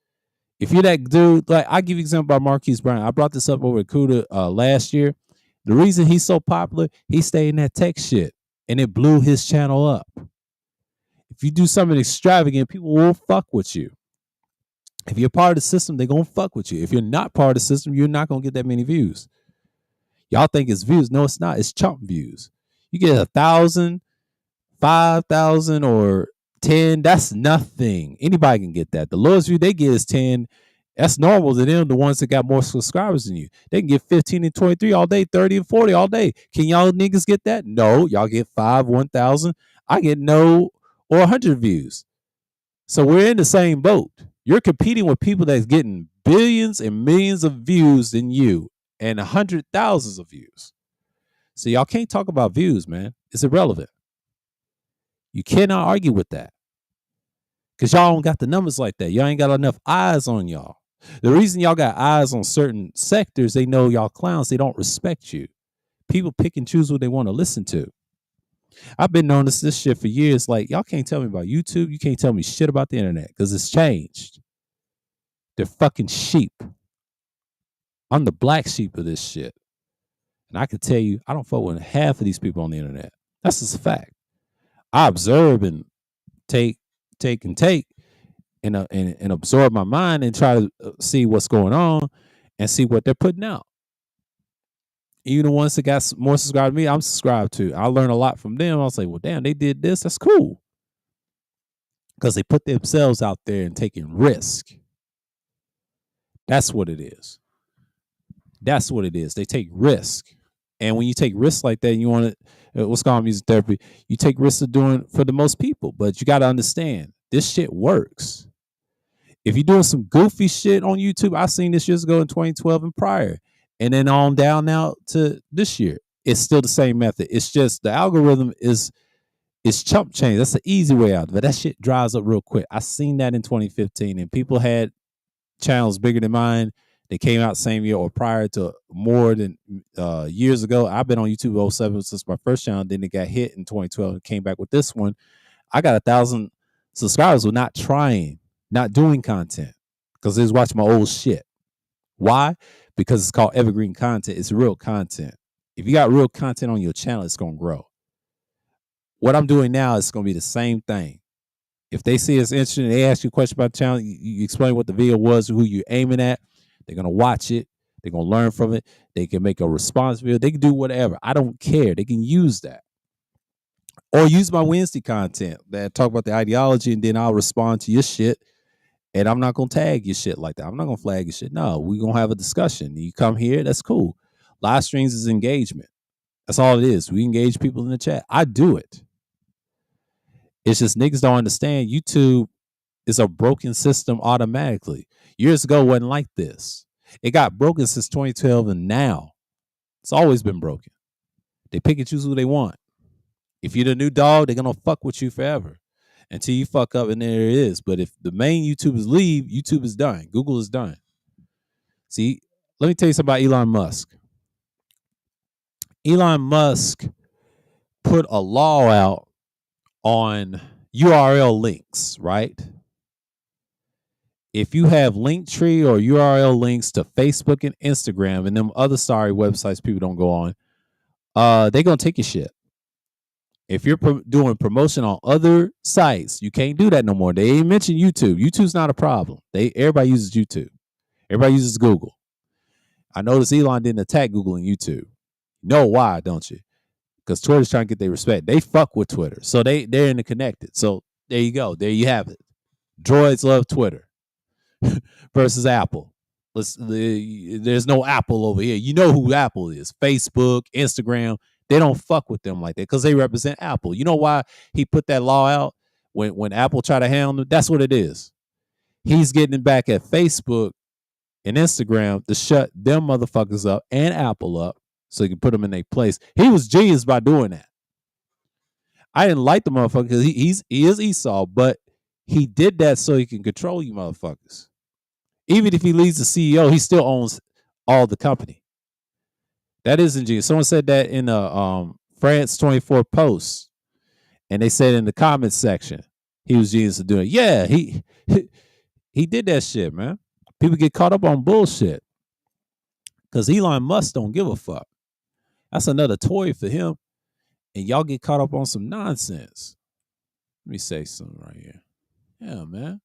If you're that dude, like I give you an example by Marquise Brown. I brought this up over at Kuda last year. The reason he's so popular, he stayed in that tech shit and it blew his channel up. If you do something extravagant, people will fuck with you. If you're part of the system, they're going to fuck with you. If you're not part of the system, you're not going to get that many views. Y'all think it's views. No, it's not. It's chump views. You get 1,000, 5,000, or 10. That's nothing. Anybody can get that. The lowest view they get is 10. That's normal to them, the ones that got more subscribers than you. They can get 15 and 23 all day, 30 and 40 all day. Can y'all niggas get that? No. Y'all get 5, 1,000. I get no or 100 views. So we're in the same boat. You're competing with people that's getting billions and millions of views than you and 100,000s of views. So y'all can't talk about views, man. It's irrelevant. You cannot argue with that because y'all don't got the numbers like that. Y'all ain't got enough eyes on y'all. The reason y'all got eyes on certain sectors, they know y'all clowns. They don't respect you. People pick and choose what they want to listen to. I've been knowing this shit for years. Like, y'all can't tell me about YouTube. You can't tell me shit about the internet because it's changed. They're fucking sheep. I'm the black sheep of this shit. And I can tell you, I don't fuck with half of these people on the internet. That's just a fact. I observe and take and absorb my mind and try to see what's going on and see what they're putting out. Even the ones that got more subscribed to me, I'm subscribed to. I learn a lot from them. I was like, well, damn, they did this. That's cool. Because they put themselves out there and taking risk. That's what it is. That's what it is. They take risk. And when you take risks like that, you want to, what's called music therapy, you take risks of doing for the most people. But you got to understand, this shit works. If you're doing some goofy shit on YouTube, I seen this years ago in 2012 and prior. And then on down now to this year, it's still the same method. It's just the algorithm is chump change. That's the easy way out. But that shit dries up real quick. I seen that in 2015 and people had channels bigger than mine. They came out same year or prior to more than years ago. I've been on YouTube 07 since my first channel. Then it got hit in 2012 and came back with this one. I got 1,000 subscribers with not trying, not doing content because they was watching my old shit. Why? Because it's called evergreen content. It's real content. If you got real content on your channel, it's going to grow. What I'm doing now is going to be the same thing. If they see it's interesting, they ask you a question about the channel, you explain what the video was, who you're aiming at, they're going to watch it. They're going to learn from it. They can make a response video. They can do whatever. I don't care. They can use that. Or use my Wednesday content that talk about the ideology, and then I'll respond to your shit. And I'm not going to tag your shit like that. I'm not going to flag your shit. No, we're going to have a discussion. You come here, that's cool. Live streams is engagement. That's all it is. We engage people in the chat. I do it. It's just niggas don't understand YouTube is a broken system automatically. Years ago, it wasn't like this. It got broken since 2012 and now. It's always been broken. They pick and choose who they want. If you're the new dog, they're going to fuck with you forever until you fuck up, and there it is. But if the main YouTubers leave, YouTube is done. Google is done. See, let me tell you something about Elon Musk. Elon Musk put a law out on URL links, right? If you have Linktree or URL links to Facebook and Instagram and them other sorry websites people don't go on, they're gonna take your shit. If you're doing promotion on other sites, you can't do that no more. They ain't mentioned YouTube. YouTube's not a problem. Everybody uses YouTube. Everybody uses Google. I noticed Elon didn't attack Google and YouTube. You know why, don't you? Because Twitter's trying to get their respect. They fuck with Twitter. So they're interconnected. So there you go. There you have it. Droids love Twitter versus Apple. There's no Apple over here. You know who Apple is. Facebook, Instagram. They don't fuck with them like that because they represent Apple. You know why he put that law out when Apple tried to handle them? That's what it is. He's getting back at Facebook and Instagram to shut them motherfuckers up and Apple up so he can put them in their place. He was genius by doing that. I didn't like the motherfucker because he is Esau, but he did that so he can control you motherfuckers. Even if he leaves the CEO, he still owns all the company. That is ingenious. Someone said that in a France 24 post, and they said in the comments section he was genius at doing it. Yeah, he did that shit, man. People get caught up on bullshit because Elon Musk don't give a fuck. That's another toy for him, and y'all get caught up on some nonsense. Let me say something right here. Yeah, man.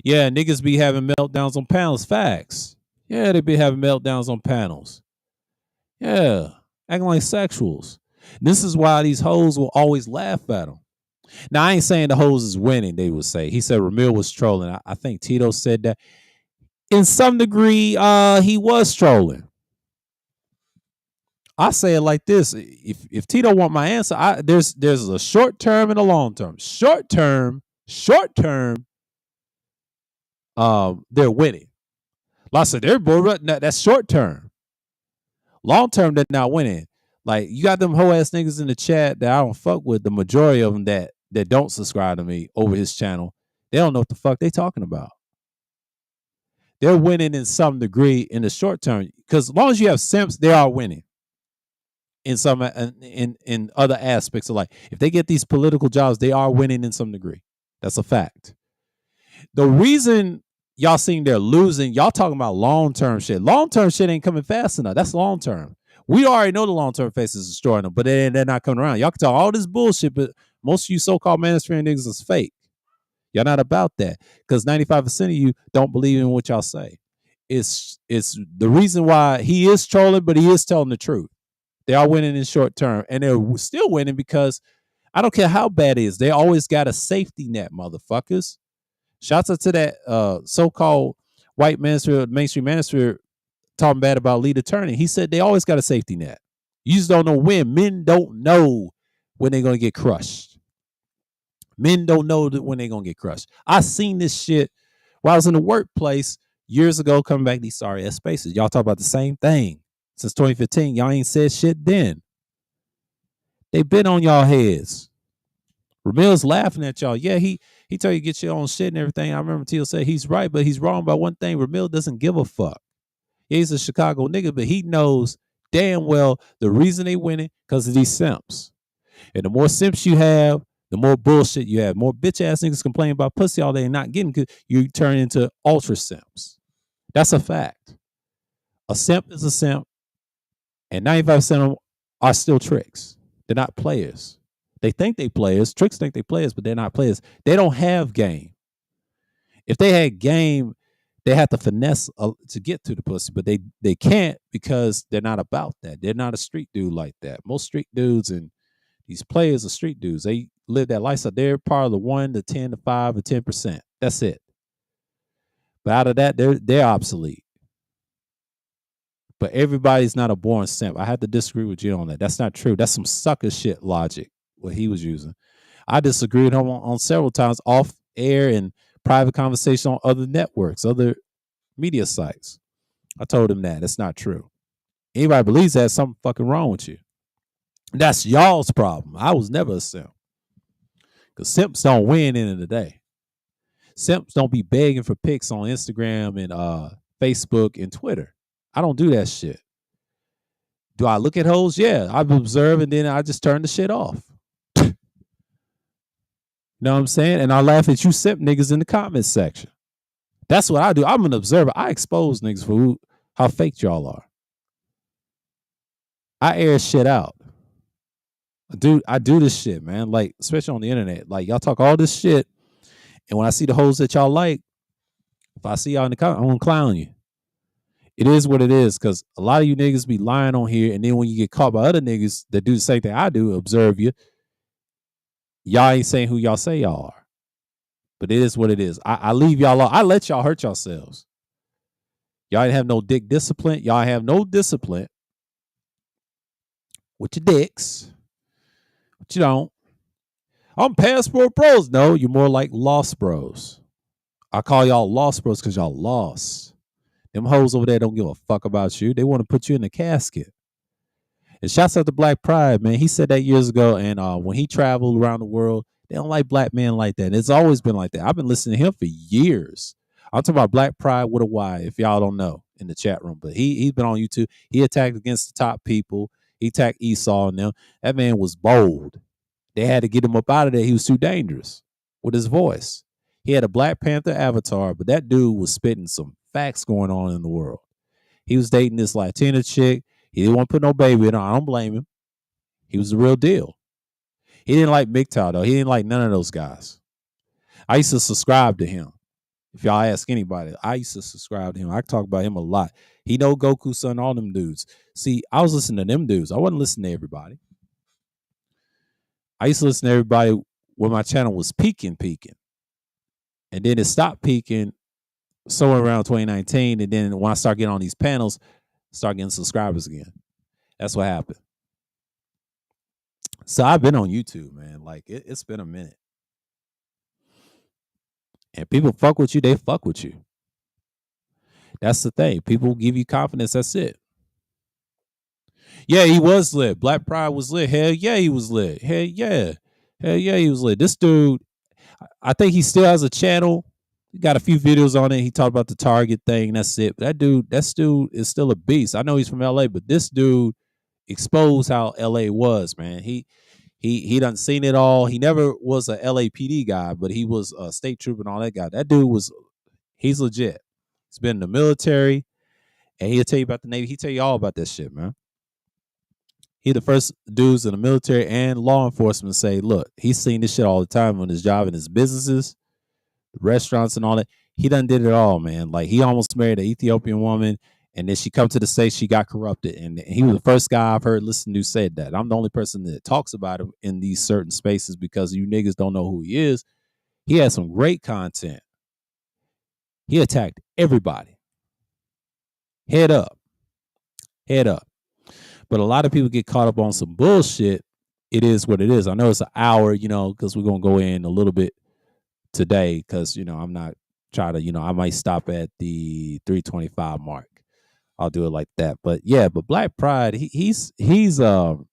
Yeah, niggas be having meltdowns on panels. Facts. Yeah, they be having meltdowns on panels. Yeah, acting like sexuals. This is why these hoes will always laugh at them. Now, I ain't saying the hoes is winning, they would say. He said Ramil was trolling. I think Tito said that. In some degree, he was trolling. I say it like this. If Tito want my answer, there's a short term and a long term. Short term, they're winning. Like I said, they're bored. That's short term. Long term, they're not winning. Like, you got them hoe ass niggas in the chat that I don't fuck with. The majority of them that don't subscribe to me over his channel, they don't know what the fuck they talking about. They're winning in some degree in the short term because as long as you have simps, they are winning in some in other aspects of life. If they get these political jobs, they are winning in some degree. That's a fact. The reason y'all seeing they're losing, y'all talking about long-term shit. Long-term shit ain't coming fast enough. That's long-term. We already know the long-term face is destroying them, but they're not coming around. Y'all can talk all this bullshit, but most of you so-called manosphere niggas is fake. Y'all not about that because 95% of you don't believe in what y'all say. It's the reason why he is trolling, but he is telling the truth. They are winning in short term, and they're still winning because I don't care how bad it is. They always got a safety net, motherfuckers. Shouts out to that so-called white manosphere, mainstream manosphere talking bad about lead attorney. He said they always got a safety net. You just don't know when. Men don't know when they're going to get crushed. Men don't know when they're going to get crushed. I seen this shit while I was in the workplace years ago coming back to these sorry ass spaces. Y'all talk about the same thing. Since 2015, y'all ain't said shit then. They been on y'all heads. Ramil's laughing at y'all. Yeah, he tell you to get your own shit and everything. I remember Teal said he's right, but he's wrong about one thing. Ramil doesn't give a fuck. Yeah, he's a Chicago nigga, but he knows damn well the reason they winning because of these simps. And the more simps you have, the more bullshit you have. More bitch ass niggas complain about pussy all day and not getting because you turn into ultra simps. That's a fact. A simp is a simp, and 95% of them are still tricks. They're not players. They think they players. Tricks think they players, but they're not players. They don't have game. If they had game, they have to finesse to get to the pussy, but they can't because they're not about that. They're not a street dude like that. Most street dudes and these players are street dudes. They live that lifestyle. They're part of the 1 to 10 to 5 or 10%. That's it. But out of that, they're obsolete. But everybody's not a born simp. I have to disagree with you on that. That's not true. That's some sucker shit logic, what he was using. I disagreed with him on several times off air and private conversation on other networks, other media sites. I told him that. That's not true. Anybody believes that, something fucking wrong with you. That's y'all's problem. I was never a simp. Because simps don't win in the day. Simps don't be begging for pics on Instagram and Facebook and Twitter. I don't do that shit. Do I look at hoes? Yeah, I observe and then I just turn the shit off. You know what I'm saying? And I laugh at you simp niggas in the comments section. That's what I do. I'm an observer. I expose niggas for how fake y'all are. I air shit out. I do this shit, man. Like, especially on the internet. Like, y'all talk all this shit, and when I see the hoes that y'all like, if I see y'all in the comments, I'm gonna clown you. It is what it is, because a lot of you niggas be lying on here, and then when you get caught by other niggas that do the same thing I do, observe you, y'all ain't saying who y'all say y'all are. But it is what it is. I leave y'all alone. I let y'all hurt yourselves. Y'all ain't have no dick discipline. Y'all have no discipline with your dicks. But you don't. I'm passport bros. No, you're more like lost bros. I call y'all lost bros because y'all lost. Them hoes over there don't give a fuck about you. They want to put you in the casket. And shouts out to Black Pride, man. He said that years ago. And when he traveled around the world, they don't like black men like that. And it's always been like that. I've been listening to him for years. I'm talking about Black Pride with a Y, if y'all don't know in the chat room. But he's been on YouTube. He attacked against the top people. He attacked Esau and them. That man was bold. They had to get him up out of there. He was too dangerous with his voice. He had a Black Panther avatar, but that dude was spitting some facts going on in the world. He was dating this Latina chick. He didn't want to put no baby in her. I don't blame him. He was the real deal. He didn't like MGTOW, though. He didn't like none of those guys. I used to subscribe to him. If y'all ask anybody, I used to subscribe to him. I talk about him a lot. He know Goku, son, all them dudes. See, I was listening to them dudes. I wasn't listening to everybody. I used to listen to everybody when my channel was peaking. And then it stopped peaking somewhere around 2019. And then when I start getting on these panels, start getting subscribers again. That's what happened. So I've been on YouTube, man. Like, it's been a minute. And people fuck with you, they fuck with you. That's the thing. People give you confidence, that's it. Yeah, he was lit. Black Pride was lit. Hell yeah, he was lit. Hell yeah. Hell yeah, he was lit. This dude, I think he still has a channel. He got a few videos on it. He talked about the Target thing. That's it. But that dude is still a beast. I know he's from LA, but this dude exposed how LA was, man. He done seen it all. He never was a LAPD guy, but he was a state trooper and all that guy. That dude he's legit. He's been in the military, and he'll tell you about the Navy. He'll tell you all about that shit, man. He the first dudes in the military and law enforcement say, look, he's seen this shit all the time on his job and his businesses, restaurants and all that. He done did it all, man. Like, he almost married an Ethiopian woman, and then she come to the States, she got corrupted. And he was the first guy I've heard listen to said that. I'm the only person that talks about him in these certain spaces because you niggas don't know who he is. He had some great content. He attacked everybody. Head up. Head up. But a lot of people get caught up on some bullshit. It is what it is. I know it's an hour, because we're going to go in a little bit today because, I'm not trying to, I might stop at the 325 mark. I'll do it like that. But yeah, Black Pride, he's hell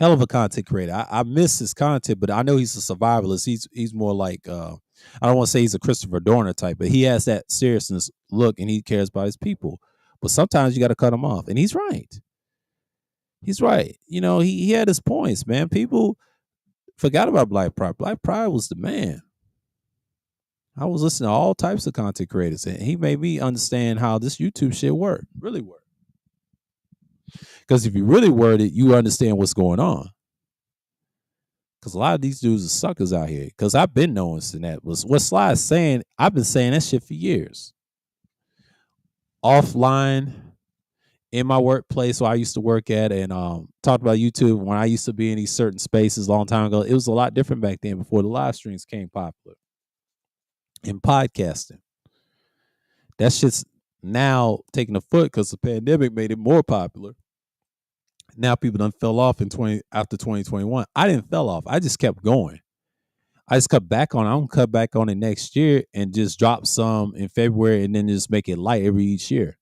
of a content creator. I miss his content, but I know he's a survivalist. He's more like I don't want to say he's a Christopher Dorner type, but he has that seriousness look and he cares about his people. But sometimes you got to cut him off, and he's right. He's right. He had his points, man. People forgot about Black Pride. Black Pride was the man. I was listening to all types of content creators, and he made me understand how this YouTube shit worked, really worked. Because if you really word it, you understand what's going on. Because a lot of these dudes are suckers out here. Because I've been noticing that. What Sly's saying, I've been saying that shit for years. Offline, in my workplace where I used to work at, and talked about YouTube when I used to be in these certain spaces a long time ago. It was a lot different back then before the live streams came popular. And podcasting. That shit's now taking a foot because the pandemic made it more popular. Now people done fell off after 2021. I didn't fell off. I just kept going. I just cut back on it. I'm gonna cut back on it next year and just drop some in February and then just make it light each year.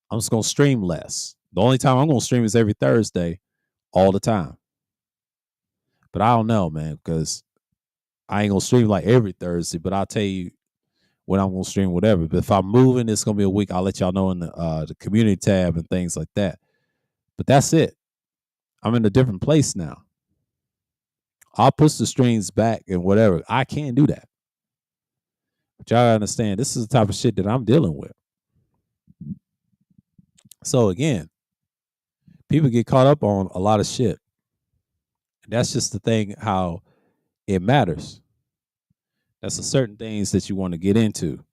I'm just gonna stream less. The only time I'm gonna stream is every Thursday, all the time. But I don't know, man, because I ain't gonna stream like every Thursday. But I'll tell you, when I'm gonna stream whatever. But if I'm moving, it's gonna be a week. I'll let y'all know in the community tab and things like that. But that's it. I'm in a different place now. I'll push the streams back and whatever. I can't do that. But y'all gotta understand, this is the type of shit that I'm dealing with. So again, people get caught up on a lot of shit. That's just the thing, how it matters. That's the certain things that you want to get into.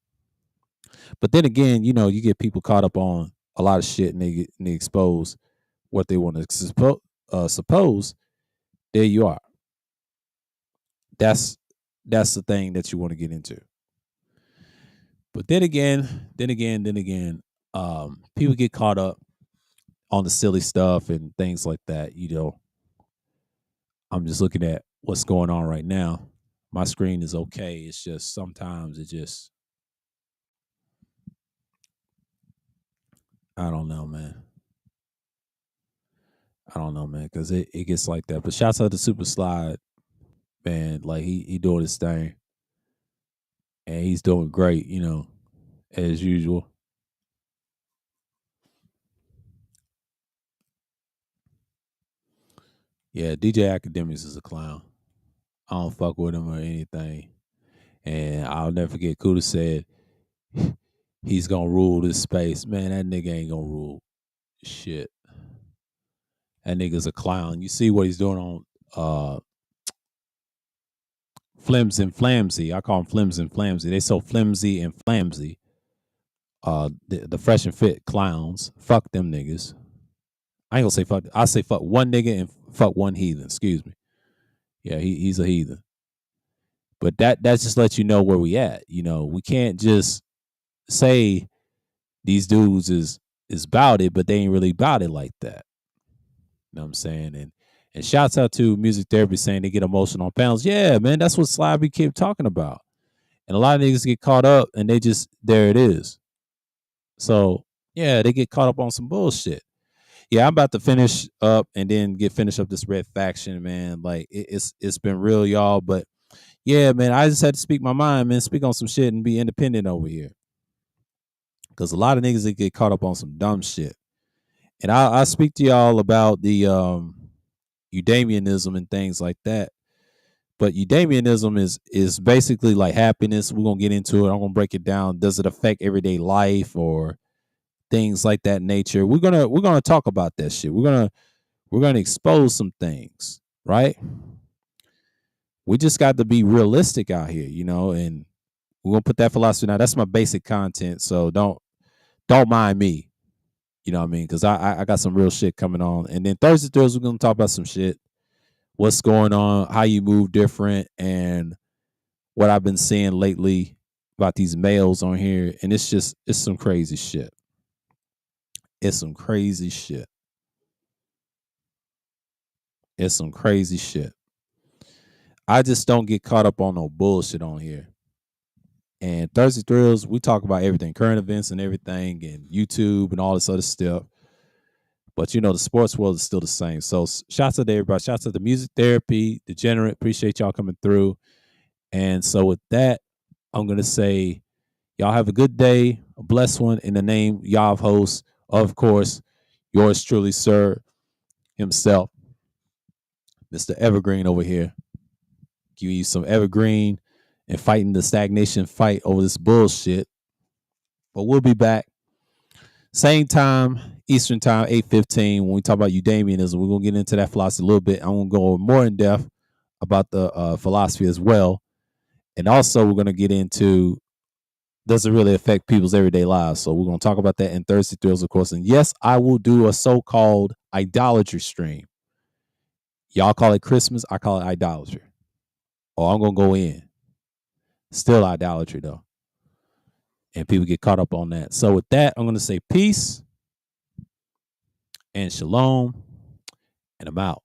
But then again, you get people caught up on a lot of shit, and they expose what they want to suppose. There you are. That's the thing that you want to get into. But then again, people get caught up on the silly stuff and things like that. I'm just looking at what's going on right now. My screen is okay. It's just sometimes I don't know, man. Because it gets like that. But shouts out to Super Slide, man. Like he doing his thing, and he's doing great, as usual. Yeah, DJ Academics is a clown. I don't fuck with him or anything. And I'll never forget Kuda said he's gonna rule this space. Man, that nigga ain't gonna rule shit. That nigga's a clown. You see what he's doing on Flims and Flamsy. I call him Flims and Flamsy. They so flimsy and flamsy. The fresh and fit clowns. Fuck them niggas. I ain't gonna say fuck. I say fuck one nigga and fuck one heathen. Excuse me. Yeah, he's a heathen. But that just lets you know where we at. We can't just say these dudes is about it, but they ain't really about it like that. You know what I'm saying? And shouts out to Music Therapy saying they get emotional on panels. Yeah, man, that's what Slabby kept talking about. And a lot of niggas get caught up and they just, there it is. So yeah, they get caught up on some bullshit. Yeah, I'm about to finish up and then finish up this Red Faction, man. Like it's been real, y'all. But yeah, man, I just had to speak my mind, man. Speak on some shit and be independent over here. Because a lot of niggas that get caught up on some dumb shit. And I speak to y'all about the Eudamianism and things like that. But Eudamianism is basically like happiness. We're gonna get into it. I'm gonna break it down. Does it affect everyday life or things like that nature? We're gonna talk about that shit. We're gonna expose some things, right? We just got to be realistic out here, and we're gonna put that philosophy now. That's my basic content, so don't mind me. You know what I mean? Because I got some real shit coming on. And then Thursday Thrills, we're gonna talk about some shit. What's going on, how you move different, and what I've been seeing lately about these males on here. And it's some crazy shit. It's some crazy shit. It's some crazy shit. I just don't get caught up on no bullshit on here. And Thursday Thrills, we talk about everything, current events and everything, and YouTube and all this other stuff. But the sports world is still the same. So shouts out to everybody. Shouts out to Music Therapy, Degenerate. Appreciate y'all coming through. And so with that, I'm gonna say y'all have a good day, a blessed one in the name Yav host, of course, yours truly, sir, himself, Mr. Evergreen over here. Give you some Evergreen and fighting the stagnation fight over this bullshit. But we'll be back. Same time, Eastern time, 8:15. When we talk about Eudamianism, we're gonna get into that philosophy a little bit. I'm gonna go more in depth about the philosophy as well, and also we're gonna get into does it really affect people's everyday lives. So we're gonna talk about that in Thursday Thrills, of course. And yes, I will do a so-called idolatry stream. Y'all call it Christmas, I call it idolatry. Oh, I'm gonna go in. Still idolatry though, and people get caught up on that. So with that, I'm gonna say peace and shalom, and I'm out.